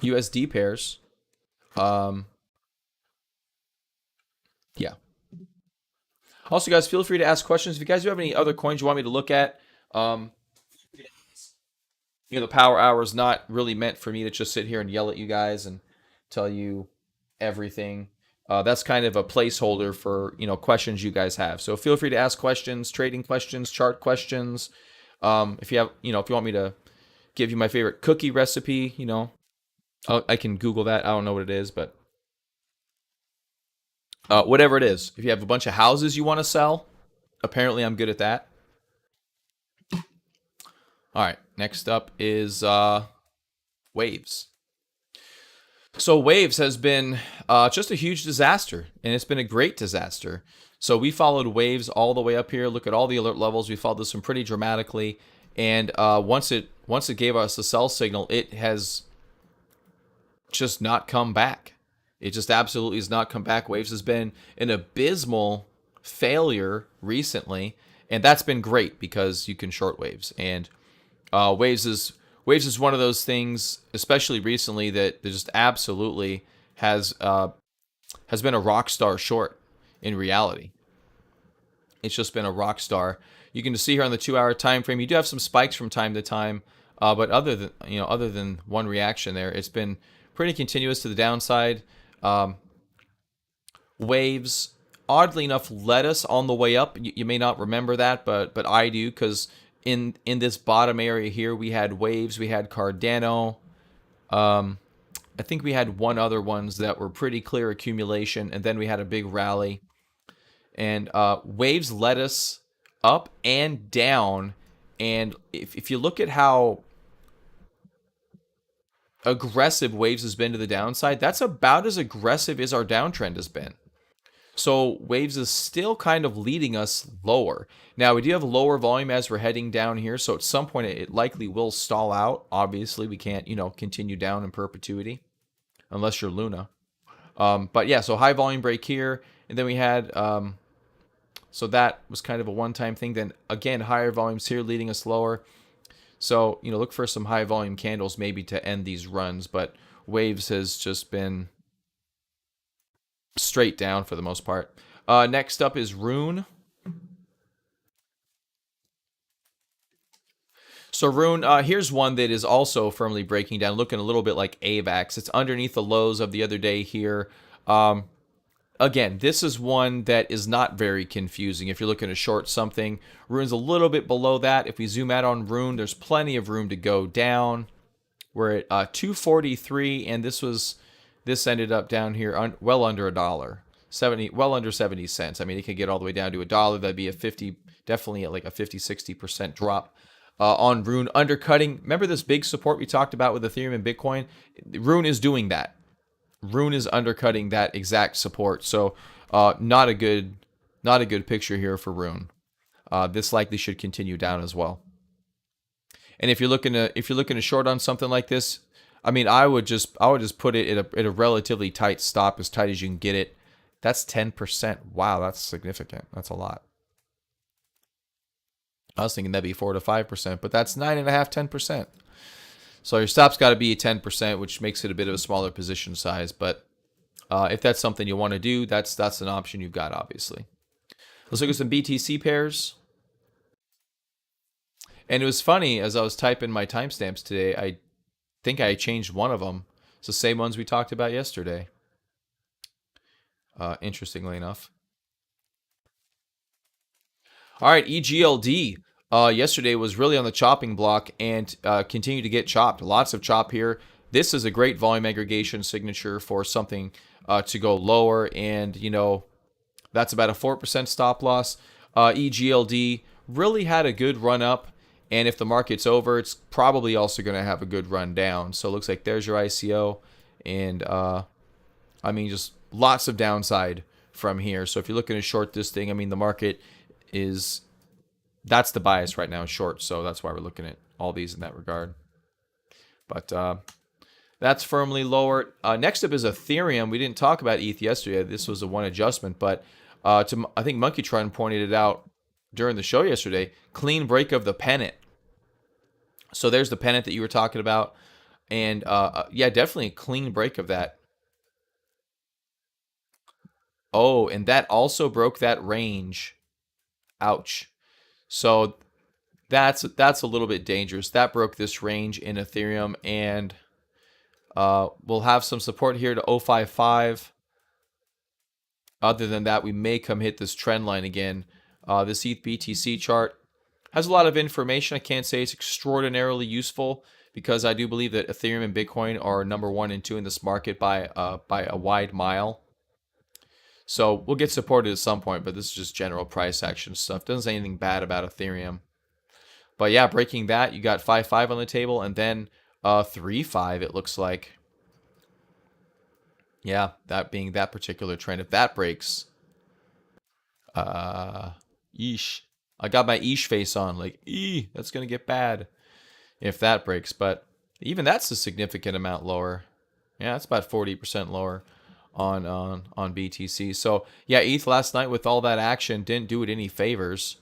S1: USD pairs. Yeah. Also, guys, feel free to ask questions. If you guys do have any other coins you want me to look at, the power hour is not really meant for me to just sit here and yell at you guys and tell you everything. That's kind of a placeholder for questions you guys have. So feel free to ask questions, trading questions, chart questions. If you have, if you want me to give you my favorite cookie recipe, I can Google that. I don't know what it is, but whatever it is. If you have a bunch of houses you want to sell, apparently I'm good at that. All right, next up is Waves. So Waves has been just a huge disaster, and it's been a great disaster. So we followed Waves all the way up here. Look at all the alert levels. We followed this one pretty dramatically, and once it gave us the sell signal, it has just not come back. It just absolutely has not come back. Waves has been an abysmal failure recently, and that's been great because you can short Waves. And Waves is one of those things, especially recently, that just absolutely has been a rock star short in reality. It's just been a rock star. You can see here on the 2-hour time frame, you do have some spikes from time to time, but other than one reaction there, it's been pretty continuous to the downside. Waves, oddly enough, led us on the way up. You may not remember that, but I do, because in this bottom area here, we had Waves, we had Cardano. I think we had one other ones that were pretty clear accumulation, and then we had a big rally. And Waves led us up and down. And if you look at how aggressive Waves has been to the downside, that's about as aggressive as our downtrend has been. So Waves is still kind of leading us lower. Now, we do have lower volume as we're heading down here, so at some point it likely will stall out. Obviously, we can't, continue down in perpetuity unless you're Luna. But yeah, so high volume break here, and then we had, so that was kind of a one-time thing. Then again, higher volumes here leading us lower. So, look for some high volume candles maybe to end these runs, but Waves has just been straight down for the most part. Next up is Rune. So Rune, here's one that is also firmly breaking down, looking a little bit like AVAX. It's underneath the lows of the other day here. Again, this is one that is not very confusing. If you're looking to short something, Rune's a little bit below that. If we zoom out on Rune, there's plenty of room to go down. We're at 243, and this ended up down here well under $1, well under 70 cents. I mean, it could get all the way down to $1. That'd be definitely like a 50-60% drop on Rune, undercutting. Remember this big support we talked about with Ethereum and Bitcoin? Rune is doing that. Rune is undercutting that exact support. So not a good picture here for Rune. This likely should continue down as well. And if you're looking to short on something like this, I mean, I would just put it at a relatively tight stop, as tight as you can get it. That's 10%. Wow, that's significant. That's a lot. I was thinking that'd be 4 to 5%, but that's 9.5%, 10%. So your stop's got to be 10%, which makes it a bit of a smaller position size. But If that's something you want to do, that's an option you've got, obviously. Let's look at some BTC pairs. And it was funny, as I was typing my timestamps today, I think I changed one of them. It's the same ones we talked about yesterday. Interestingly enough. All right, EGLD. Yesterday was really on the chopping block and continued to get chopped. Lots of chop here. This is a great volume aggregation signature for something to go lower, and that's about a 4% stop loss. EGLD really had a good run up, and if the market's over, it's probably also going to have a good run down. So it looks like there's your ICO, and just lots of downside from here. So if you're looking to short this thing, the market that's the bias right now, short. So that's why we're looking at all these in that regard. But that's firmly lower. Next up is Ethereum. We didn't talk about ETH yesterday. This was a one adjustment, but I think Monkeytron pointed it out during the show yesterday. Clean break of the pennant. So there's the pennant that you were talking about, and yeah, definitely a clean break of that. Oh, and that also broke that range. Ouch. So that's a little bit dangerous. That broke this range in Ethereum, and we'll have some support here to 055. Other than that, we may come hit this trend line again. This ETH BTC chart has a lot of information. I can't say it's extraordinarily useful because I do believe that Ethereum and Bitcoin are number 1 and 2 in this market by a wide mile. So we'll get supported at some point, but this is just general price action stuff. Doesn't say anything bad about Ethereum. But yeah, breaking that, you got 5.5 on the table, and then 3.5 it looks like. Yeah, that being that particular trend. If that breaks, yeesh. I got my yeesh face on, like, that's gonna get bad if that breaks. But even that's a significant amount lower. Yeah, it's about 40% lower on BTC. So yeah, ETH last night with all that action didn't do it any favors.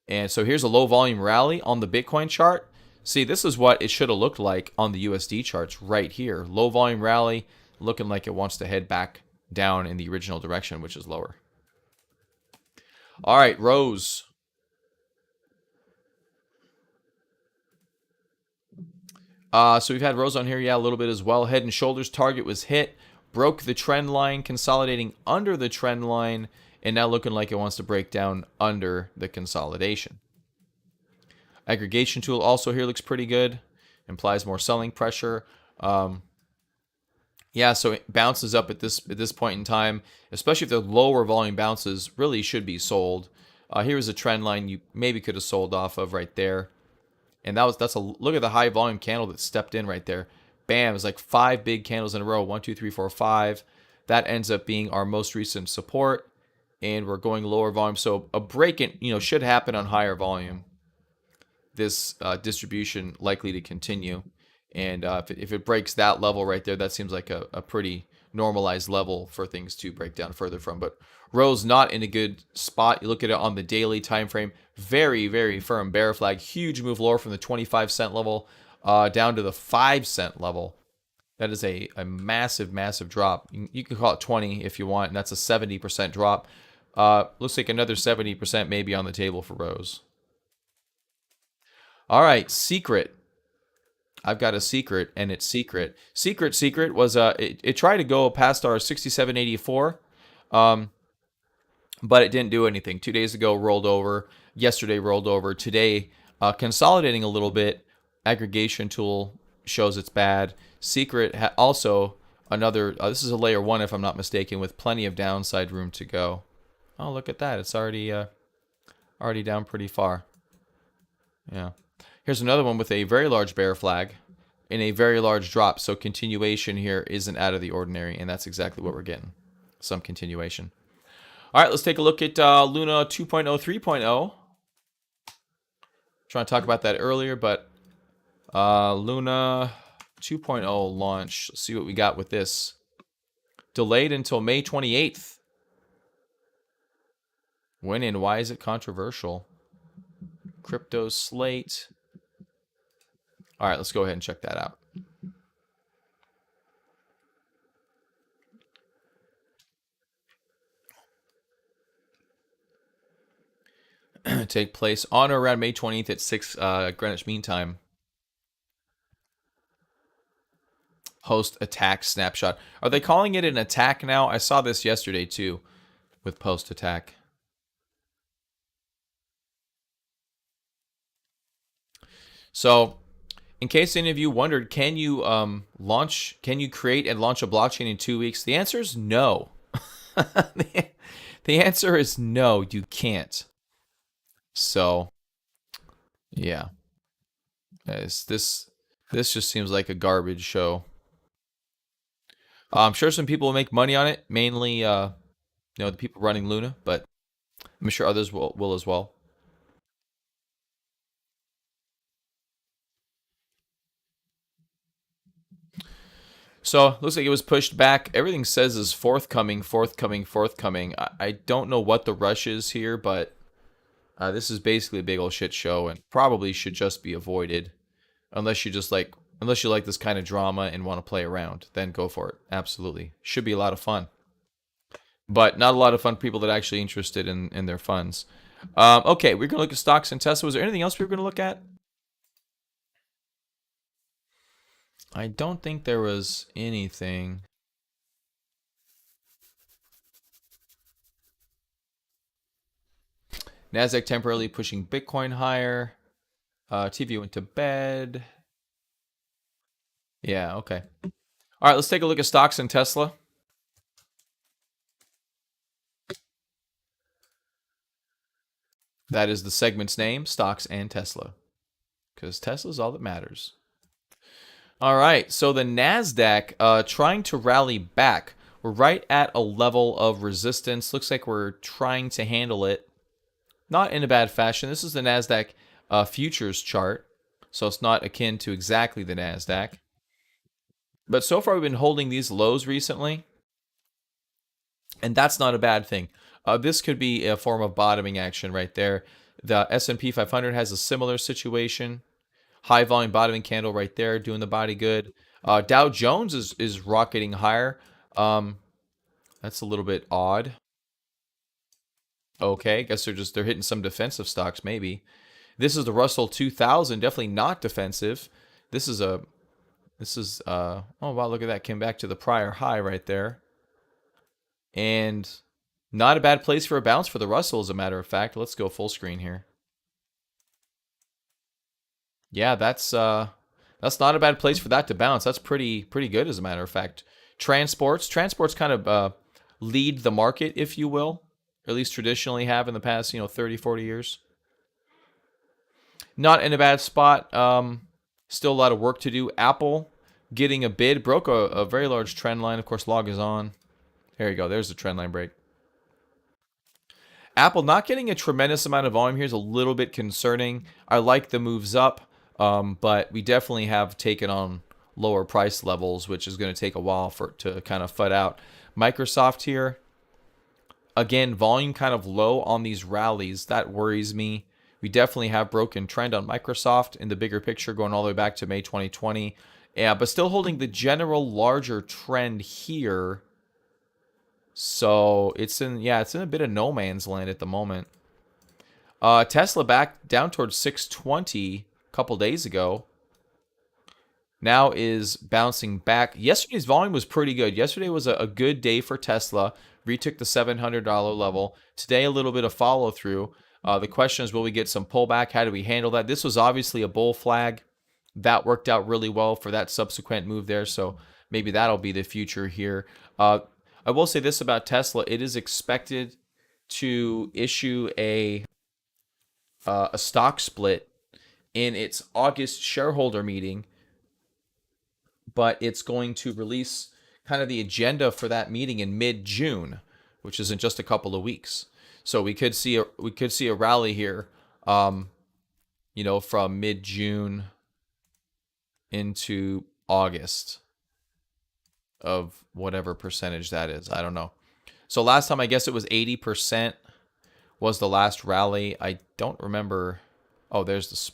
S1: And so here's a low volume rally on the Bitcoin chart. See, this is what it should have looked like on the USD charts right here. Low volume rally, looking like it wants to head back down in the original direction, which is lower. All right, Rose. So we've had Rose on here, yeah, a little bit as well. Head and Shoulders target was hit. Broke the trend line, consolidating under the trend line, and now looking like it wants to break down under the consolidation. Aggregation tool also here looks pretty good. Implies more selling pressure. Yeah, so it bounces up at this point in time, especially if the lower volume bounces, really should be sold. Here's a trend line you maybe could have sold off of right there. And that's a look at the high volume candle that stepped in right there. Bam, it's like 5 big candles in a row. 1, 2, 3, 4, 5. That ends up being our most recent support, and we're going lower volume. So a break in, should happen on higher volume. This distribution likely to continue, and if it breaks that level right there, that seems like a pretty normalized level for things to break down further from. But Rose not in a good spot. You look at it on the daily time frame, very, very firm bear flag. Huge move lower from the 25-cent level down to the 5-cent level. That is a massive, massive drop. You can call it 20 if you want, and that's a 70% drop. Looks like another 70% may be on the table for Rose. All right, Secret. I've got a secret, and it's Secret. Secret was it tried to go past our 67.84, but it didn't do anything. 2 days ago rolled over. Yesterday rolled over. Today consolidating a little bit. Aggregation tool shows it's bad. Secret also another. This is a layer 1 if I'm not mistaken, with plenty of downside room to go. Oh, look at that! It's already down pretty far. Yeah. Here's another one with a very large bear flag and a very large drop. So continuation here isn't out of the ordinary, and that's exactly what we're getting. Some continuation. All right, let's take a look at Luna 2.0, 3.0. Trying to talk about that earlier, but Luna 2.0 launch. Let's see what we got with this. Delayed until May 28th. When and why is it controversial? Crypto slate. All right, let's go ahead and check that out. going to take place on or around May 20th at 6 Greenwich Mean Time. Post attack snapshot. Are they calling it an attack now? I saw this yesterday too with post attack. So, in case any of you wondered, can you create and launch a blockchain in 2 weeks? The answer is no. The answer is no, you can't. So, yeah. This just seems like a garbage show. I'm sure some people will make money on it, mainly the people running Luna, but I'm sure others will as well. So looks like it was pushed back. Everything says is forthcoming, forthcoming, forthcoming. I don't know what the rush is here, but this is basically a big old shit show and probably should just be avoided, unless you like this kind of drama and want to play around. Then go for it. Absolutely, should be a lot of fun, but not a lot of fun for people that are actually interested in their funds. Okay, we're gonna look at stocks and Tesla. Was there anything else we were gonna look at? I don't think there was anything. Nasdaq temporarily pushing Bitcoin higher. TV went to bed. Yeah, okay. All right, let's take a look at stocks and Tesla. That is the segment's name, stocks and Tesla, because Tesla's all that matters. All right, so the Nasdaq trying to rally back. We're right at a level of resistance. Looks like we're trying to handle it. Not in a bad fashion. This is the Nasdaq futures chart, so it's not akin to exactly the Nasdaq. But so far, we've been holding these lows recently, and that's not a bad thing. This could be a form of bottoming action right there. The S&P 500 has a similar situation. High volume bottoming candle right there, doing the body good. Dow Jones is rocketing higher. That's a little bit odd. Okay, guess they're hitting some defensive stocks maybe. This is the Russell 2000, definitely not defensive. Oh wow, look at that, came back to the prior high right there. And not a bad place for a bounce for the Russell, as a matter of fact. Let's go full screen here. Yeah, that's not a bad place for that to bounce. That's pretty good, as a matter of fact. Transports kind of lead the market, if you will, or at least traditionally have in the past 30, 40 years. Not in a bad spot. Still a lot of work to do. Apple getting a bid, broke a very large trend line. Of course, log is on. There you go. There's the trend line break. Apple not getting a tremendous amount of volume here is a little bit concerning. I like the moves up, but we definitely have taken on lower price levels, which is going to take a while to kind of FUD out. Microsoft here, again, volume kind of low on these rallies. That worries me. We definitely have broken trend on Microsoft in the bigger picture, going all the way back to May 2020. Yeah, but still holding the general larger trend here. So it's in a bit of no man's land at the moment. Tesla back down towards 620 a couple days ago. Now is bouncing back. Yesterday's volume was pretty good. Yesterday was a good day for Tesla. Retook the $700 level. Today, a little bit of follow through. The question is, will we get some pullback? How do we handle that? This was obviously a bull flag. That worked out really well for that subsequent move there. So maybe that'll be the future here. I will say this about Tesla. It is expected to issue a stock split in its August shareholder meeting, but it's going to release kind of the agenda for that meeting in mid-June, which is in just a couple of weeks. So we could see a rally here, from mid-June into August of whatever percentage that is. I don't know. So last time, I guess it was 80% was the last rally. I don't remember. Oh, there's the.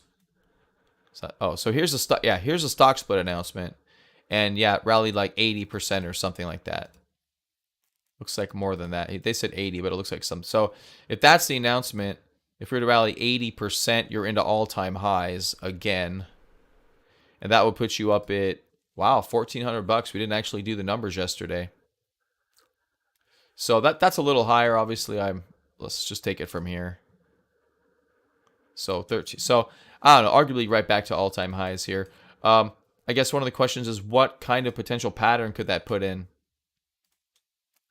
S1: So here's the here's a stock split announcement, and yeah, it rallied like 80% or something like that. Looks like more than that. They said 80, but it looks like some. So if that's the announcement, If we were to rally 80%, you're into all-time highs again. And that would put you up at, wow, $1,400. We didn't actually do the numbers yesterday. So that's a little higher. Obviously, let's just take it from here. So 13. So I don't know, arguably right back to all-time highs here. I guess one of the questions is, what kind of potential pattern could that put in?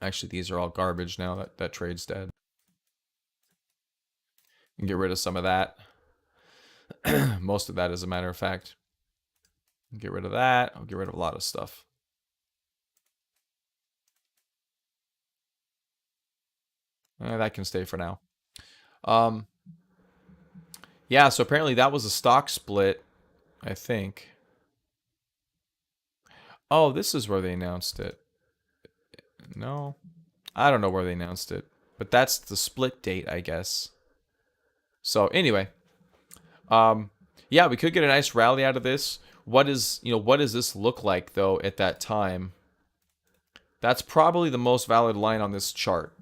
S1: Actually, these are all garbage now. That trade's dead. And get rid of some of that. Most of that, as a matter of fact. Get rid of that. I'll get rid of a lot of stuff. That can stay for now. Yeah, so apparently that was a stock split, I think. Oh, this is where they announced it. No, I don't know where they announced it, but that's the split date, I guess. So anyway, yeah, we could get a nice rally out of this. What does this look like though at that time? That's probably the most valid line on this chart.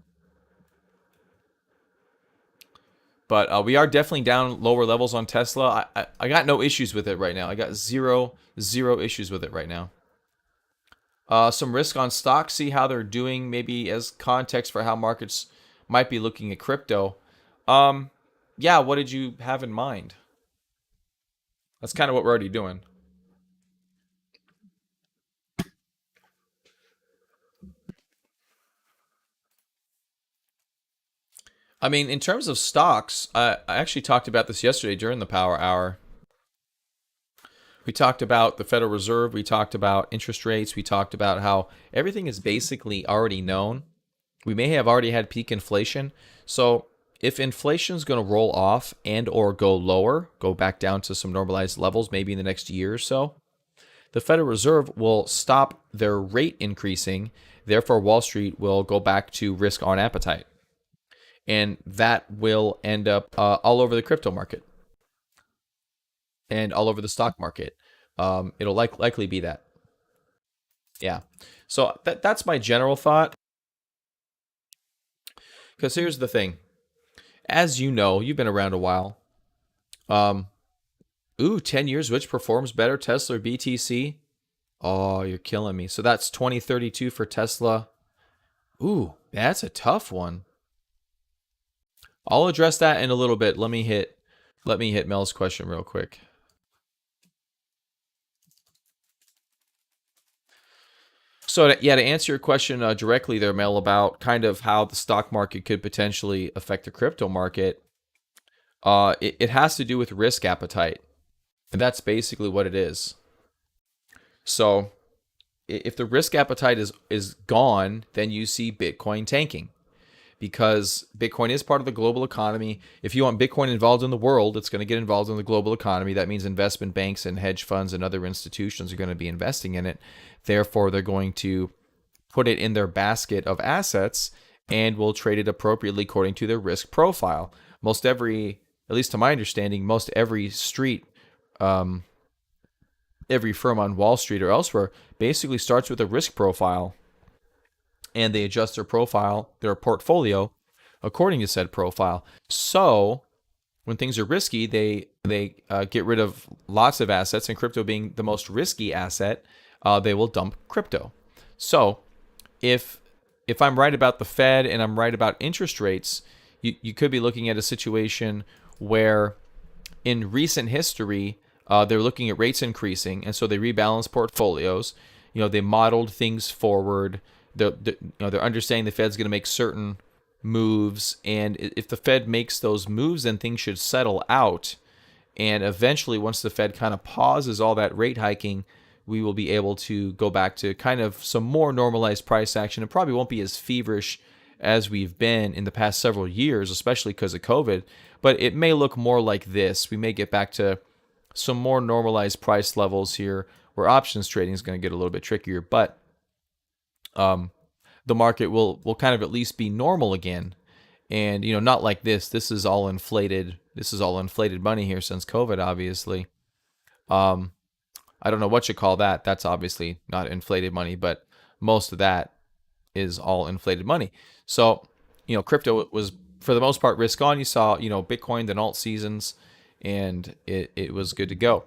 S1: But we are definitely down lower levels on Tesla. I got no issues with it right now. I got zero issues with it right now. Some risk on stocks, see how they're doing, maybe as context for how markets might be looking at crypto. Yeah, what did you have in mind? That's kind of what we're already doing. I mean, in terms of stocks, I actually talked about this yesterday during the Power Hour. We talked about the Federal Reserve. We talked about interest rates. We talked about how everything is basically already known. We may have already had peak inflation. So if inflation is going to roll off and or go lower, go back down to some normalized levels, maybe in the next year or so, the Federal Reserve will stop their rate increasing. Therefore, Wall Street will go back to risk on appetite. And that will end up all over the crypto market and all over the stock market. It'll likely be that. Yeah. So that's my general thought. Because here's the thing. As you know, you've been around a while. 10 years, which performs better, Tesla or BTC? Oh, you're killing me. So that's 2032 for Tesla. Ooh, that's a tough one. I'll address that in a little bit. Let me hit Mel's question real quick. So to answer your question directly there, Mel, about kind of how the stock market could potentially affect the crypto market, it has to do with risk appetite. And that's basically what it is. So if the risk appetite is gone, then you see Bitcoin tanking. Because Bitcoin is part of the global economy. If you want Bitcoin involved in the world, it's going to get involved in the global economy. That means investment banks and hedge funds and other institutions are going to be investing in it. Therefore, they're going to put it in their basket of assets and will trade it appropriately according to their risk profile. At least to my understanding, every firm on Wall Street or elsewhere basically starts with a risk profile. And they adjust their portfolio, according to said profile. So when things are risky, they get rid of lots of assets, and crypto being the most risky asset, they will dump crypto. So if I'm right about the Fed and I'm right about interest rates, you could be looking at a situation where in recent history, they're looking at rates increasing, and so they rebalance portfolios. They modeled things forward. They're understanding the Fed's going to make certain moves, and if the Fed makes those moves, then things should settle out. And eventually, once the Fed kind of pauses all that rate hiking, we will be able to go back to kind of some more normalized price action. It probably won't be as feverish as we've been in the past several years, especially because of COVID, but it may look more like this. We may get back to some more normalized price levels here, where options trading is going to get a little bit trickier, but the market will kind of at least be normal again. And, not like this. This is all inflated. This is all inflated money here since COVID, obviously. I don't know what you call that. That's obviously not inflated money, but most of that is all inflated money. So, crypto was for the most part, risk on. You saw, Bitcoin, then alt seasons, and it was good to go.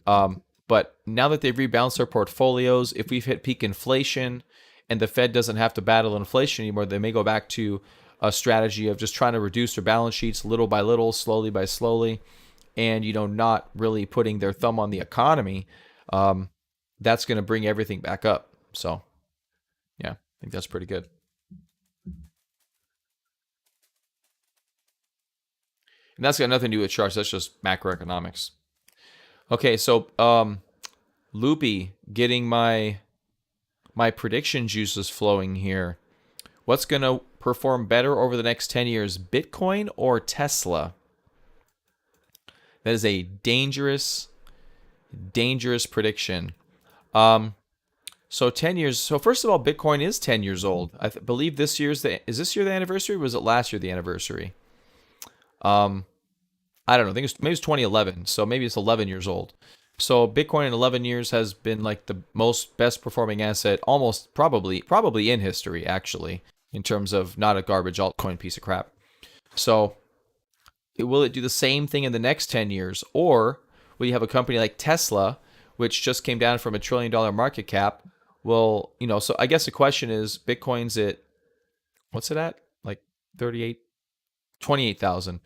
S1: But now that they've rebalanced their portfolios, if we've hit peak inflation and the Fed doesn't have to battle inflation anymore, they may go back to a strategy of just trying to reduce their balance sheets little by little, slowly by slowly, and not really putting their thumb on the economy. That's going to bring everything back up. So, yeah, I think that's pretty good. And that's got nothing to do with charts. That's just macroeconomics. Okay, so Loopy, getting my prediction juices flowing here. What's going to perform better over the next 10 years, Bitcoin or Tesla? That is a dangerous prediction. So 10 years. So first of all, Bitcoin is 10 years old. I believe this year the anniversary? Or was it last year the anniversary? I don't know. I think maybe it's 2011. So maybe it's 11 years old. So Bitcoin in 11 years has been like the best performing asset, almost probably in history, actually, in terms of not a garbage altcoin piece of crap. So will it do the same thing in the next 10 years? Or will you have a company like Tesla, which just came down from $1 trillion market cap? Well, so I guess the question is, Bitcoin's at, what's it at? Like 28,000.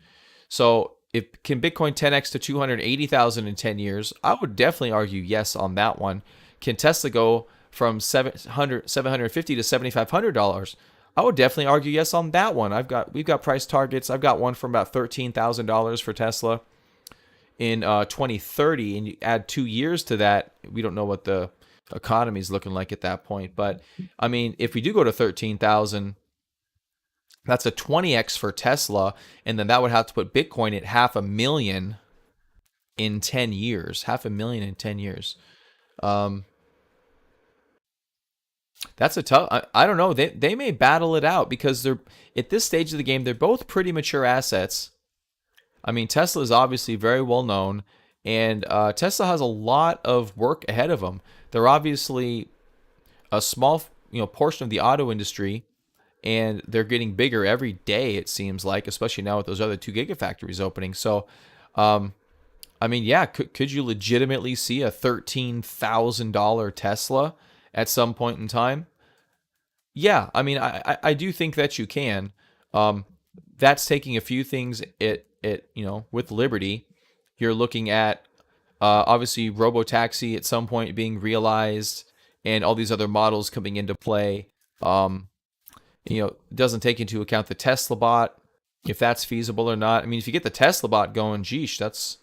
S1: So can Bitcoin 10x to 280,000 in 10 years? I would definitely argue yes on that one. Can Tesla go from $750 to $7,500? I would definitely argue yes on that one. We've got price targets. I've got one from about $13,000 for Tesla in 2030, and you add 2 years to that. We don't know what the economy is looking like at that point, but I mean, if we do go to 13,000, that's a 20x for Tesla, and then that would have to put Bitcoin at 500,000 in 10 years. 500,000 in 10 years. That's a tough. I don't know. They may battle it out because they're at this stage of the game. They're both pretty mature assets. I mean, Tesla is obviously very well known, and Tesla has a lot of work ahead of them. They're obviously a small, portion of the auto industry, and they're getting bigger every day, it seems like, especially now with those other 2 gigafactories opening. So, I mean, yeah, could you legitimately see a $13,000 Tesla at some point in time? Yeah, I mean, I do think that you can. That's taking a few things with Liberty. You're looking at obviously robotaxi at some point being realized, and all these other models coming into play. It doesn't take into account the Tesla bot, if that's feasible or not. I mean, if you get the Tesla bot going, geesh,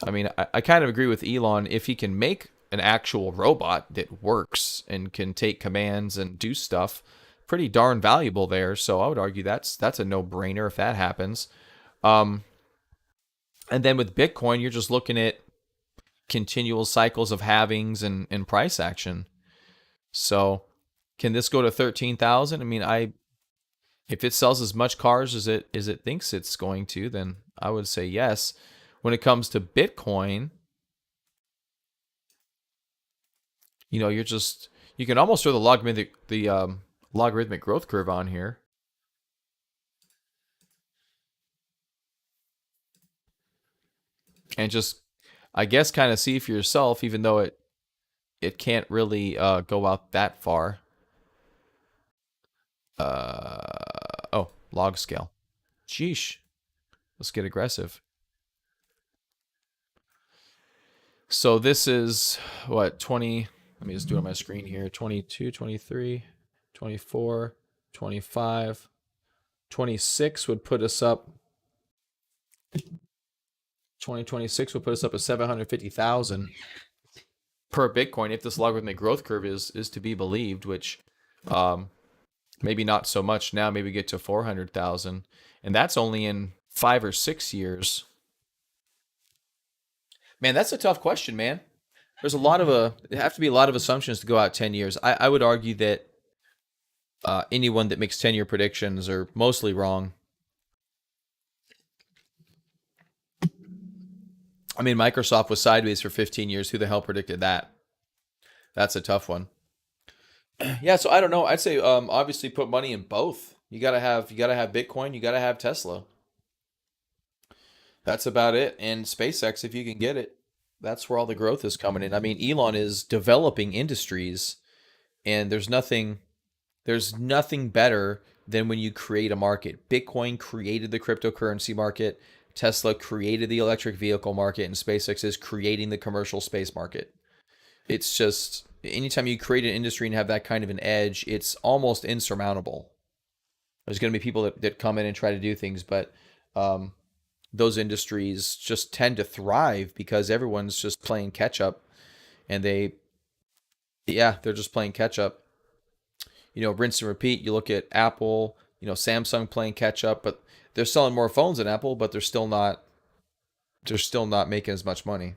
S1: I kind of agree with Elon. If he can make an actual robot that works and can take commands and do stuff, pretty darn valuable there. So I would argue that's a no-brainer if that happens. And then with Bitcoin, you're just looking at continual cycles of halvings and price action. So can this go to 13,000? I mean, if it sells as much cars as it thinks it's going to, then I would say yes. When it comes to Bitcoin, you can almost throw the logarithmic growth curve on here. And just, I guess, kind of see for yourself, even though it can't really go out that far. Log scale. Sheesh. Let's get aggressive. So this is what, 20, let me just do it on my screen here. 22, 23, 24, 25, 26 would put us up. 2026 would put us up at 750,000 per Bitcoin if this logarithmic growth curve is to be believed, which maybe not so much now. Maybe get to 400,000, and that's only in 5 or 6 years. Man, that's a tough question, man. There's there have to be a lot of assumptions to go out 10 years. I would argue that anyone that makes 10-year predictions are mostly wrong. I mean, Microsoft was sideways for 15 years. Who the hell predicted that? That's a tough one. Yeah, so I don't know. I'd say obviously put money in both. You gotta have Bitcoin. You gotta have Tesla. That's about it. And SpaceX, if you can get it, that's where all the growth is coming in. I mean, Elon is developing industries, and there's nothing better than when you create a market. Bitcoin created the cryptocurrency market. Tesla created the electric vehicle market, and SpaceX is creating the commercial space market. It's just anytime you create an industry and have that kind of an edge, it's almost insurmountable. There's going to be people that come in and try to do things, but um, those industries just tend to thrive because everyone's just playing catch up, and yeah, they're just playing catch up. Rinse and repeat. You look at Apple, Samsung playing catch up, but they're selling more phones than Apple, but they're still not making as much money.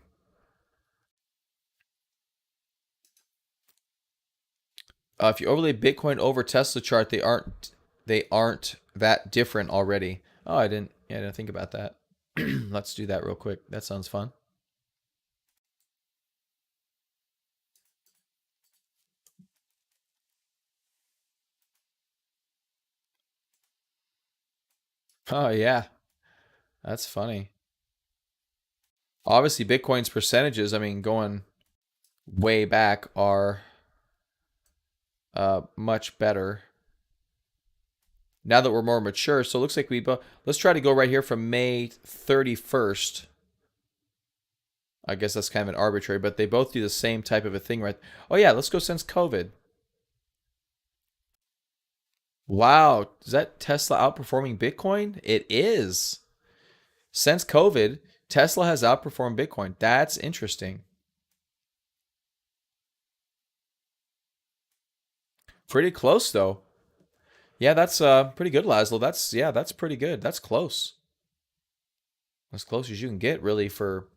S1: If you overlay Bitcoin over Tesla chart, they aren't that different already. Oh, I didn't think about that. Let's do that real quick. That sounds fun. Oh yeah, that's funny. Obviously, Bitcoin's percentages, I mean, going way back, are much better now that we're more mature. So it looks like let's try to go right here from May 31st. I guess that's kind of an arbitrary, but they both do the same type of a thing, right? Oh yeah, let's go since COVID. Wow, is that Tesla outperforming Bitcoin? It is. Since COVID, Tesla has outperformed Bitcoin. That's interesting. Pretty close though. Yeah, that's pretty good, Laszlo. That's pretty good. That's close. As close as you can get, really, for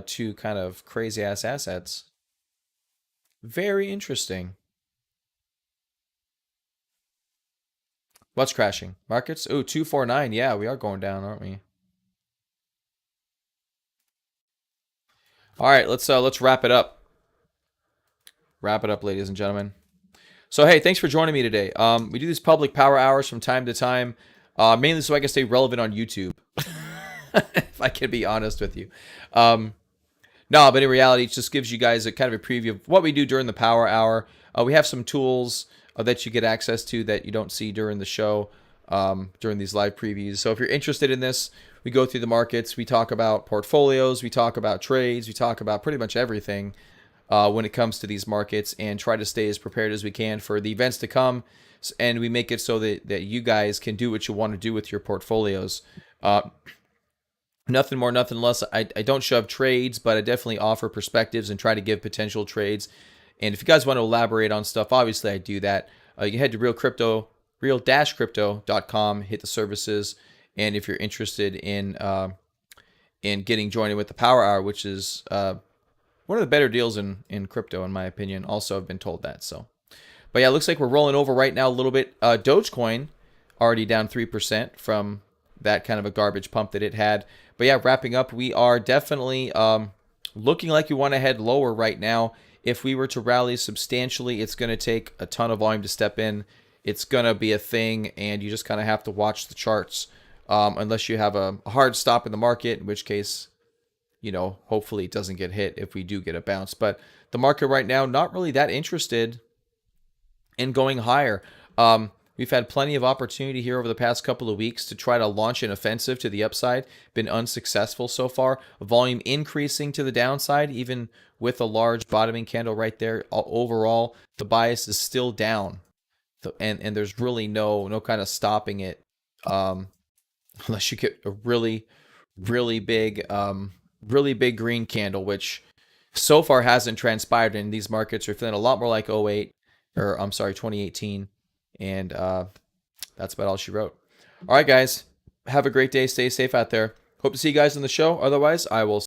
S1: two kind of crazy ass assets. Very interesting. What's crashing? Markets? Ooh, 249. Yeah, we are going down, aren't we? All right, let's wrap it up. Wrap it up, ladies and gentlemen. So hey, thanks for joining me today. We do these public power hours from time to time, mainly so I can stay relevant on YouTube. If I can be honest with you. Um, no, but in reality, it just gives you guys a kind of a preview of what we do during the power hour. We have some tools that you get access to that you don't see during the show, during these live previews. So if you're interested in this, we go through the markets. We talk about portfolios. We talk about trades. We talk about pretty much everything when it comes to these markets, and try to stay as prepared as we can for the events to come. And we make it so that you guys can do what you want to do with your portfolios. Uh, Nothing more, nothing less. I don't shove trades, but I definitely offer perspectives and try to give potential trades. And if you guys want to elaborate on stuff, obviously I do that. You can head to real-crypto.com, hit the services, and if you're interested in getting joined in with the Power Hour, which is one of the better deals in crypto, in my opinion. Also, I've been told that. So, but yeah, it looks like we're rolling over right now a little bit. Dogecoin already down 3% from that kind of a garbage pump that it had. But yeah, wrapping up, we are definitely looking like we want to head lower right now. If we were to rally substantially, it's going to take a ton of volume to step in. It's going to be a thing, and you just kind of have to watch the charts, unless you have a hard stop in the market, in which case, hopefully it doesn't get hit if we do get a bounce. But the market right now, not really that interested in going higher. We've had plenty of opportunity here over the past couple of weeks to try to launch an offensive to the upside. Been unsuccessful so far. Volume increasing to the downside, even with a large bottoming candle right there. Overall, the bias is still down, and there's really no kind of stopping it, unless you get a really big green candle, which so far hasn't transpired. And these markets are feeling a lot more like '08, or I'm sorry, 2018. And that's about all she wrote. All right, guys. Have a great day. Stay safe out there. Hope to see you guys on the show. Otherwise, I will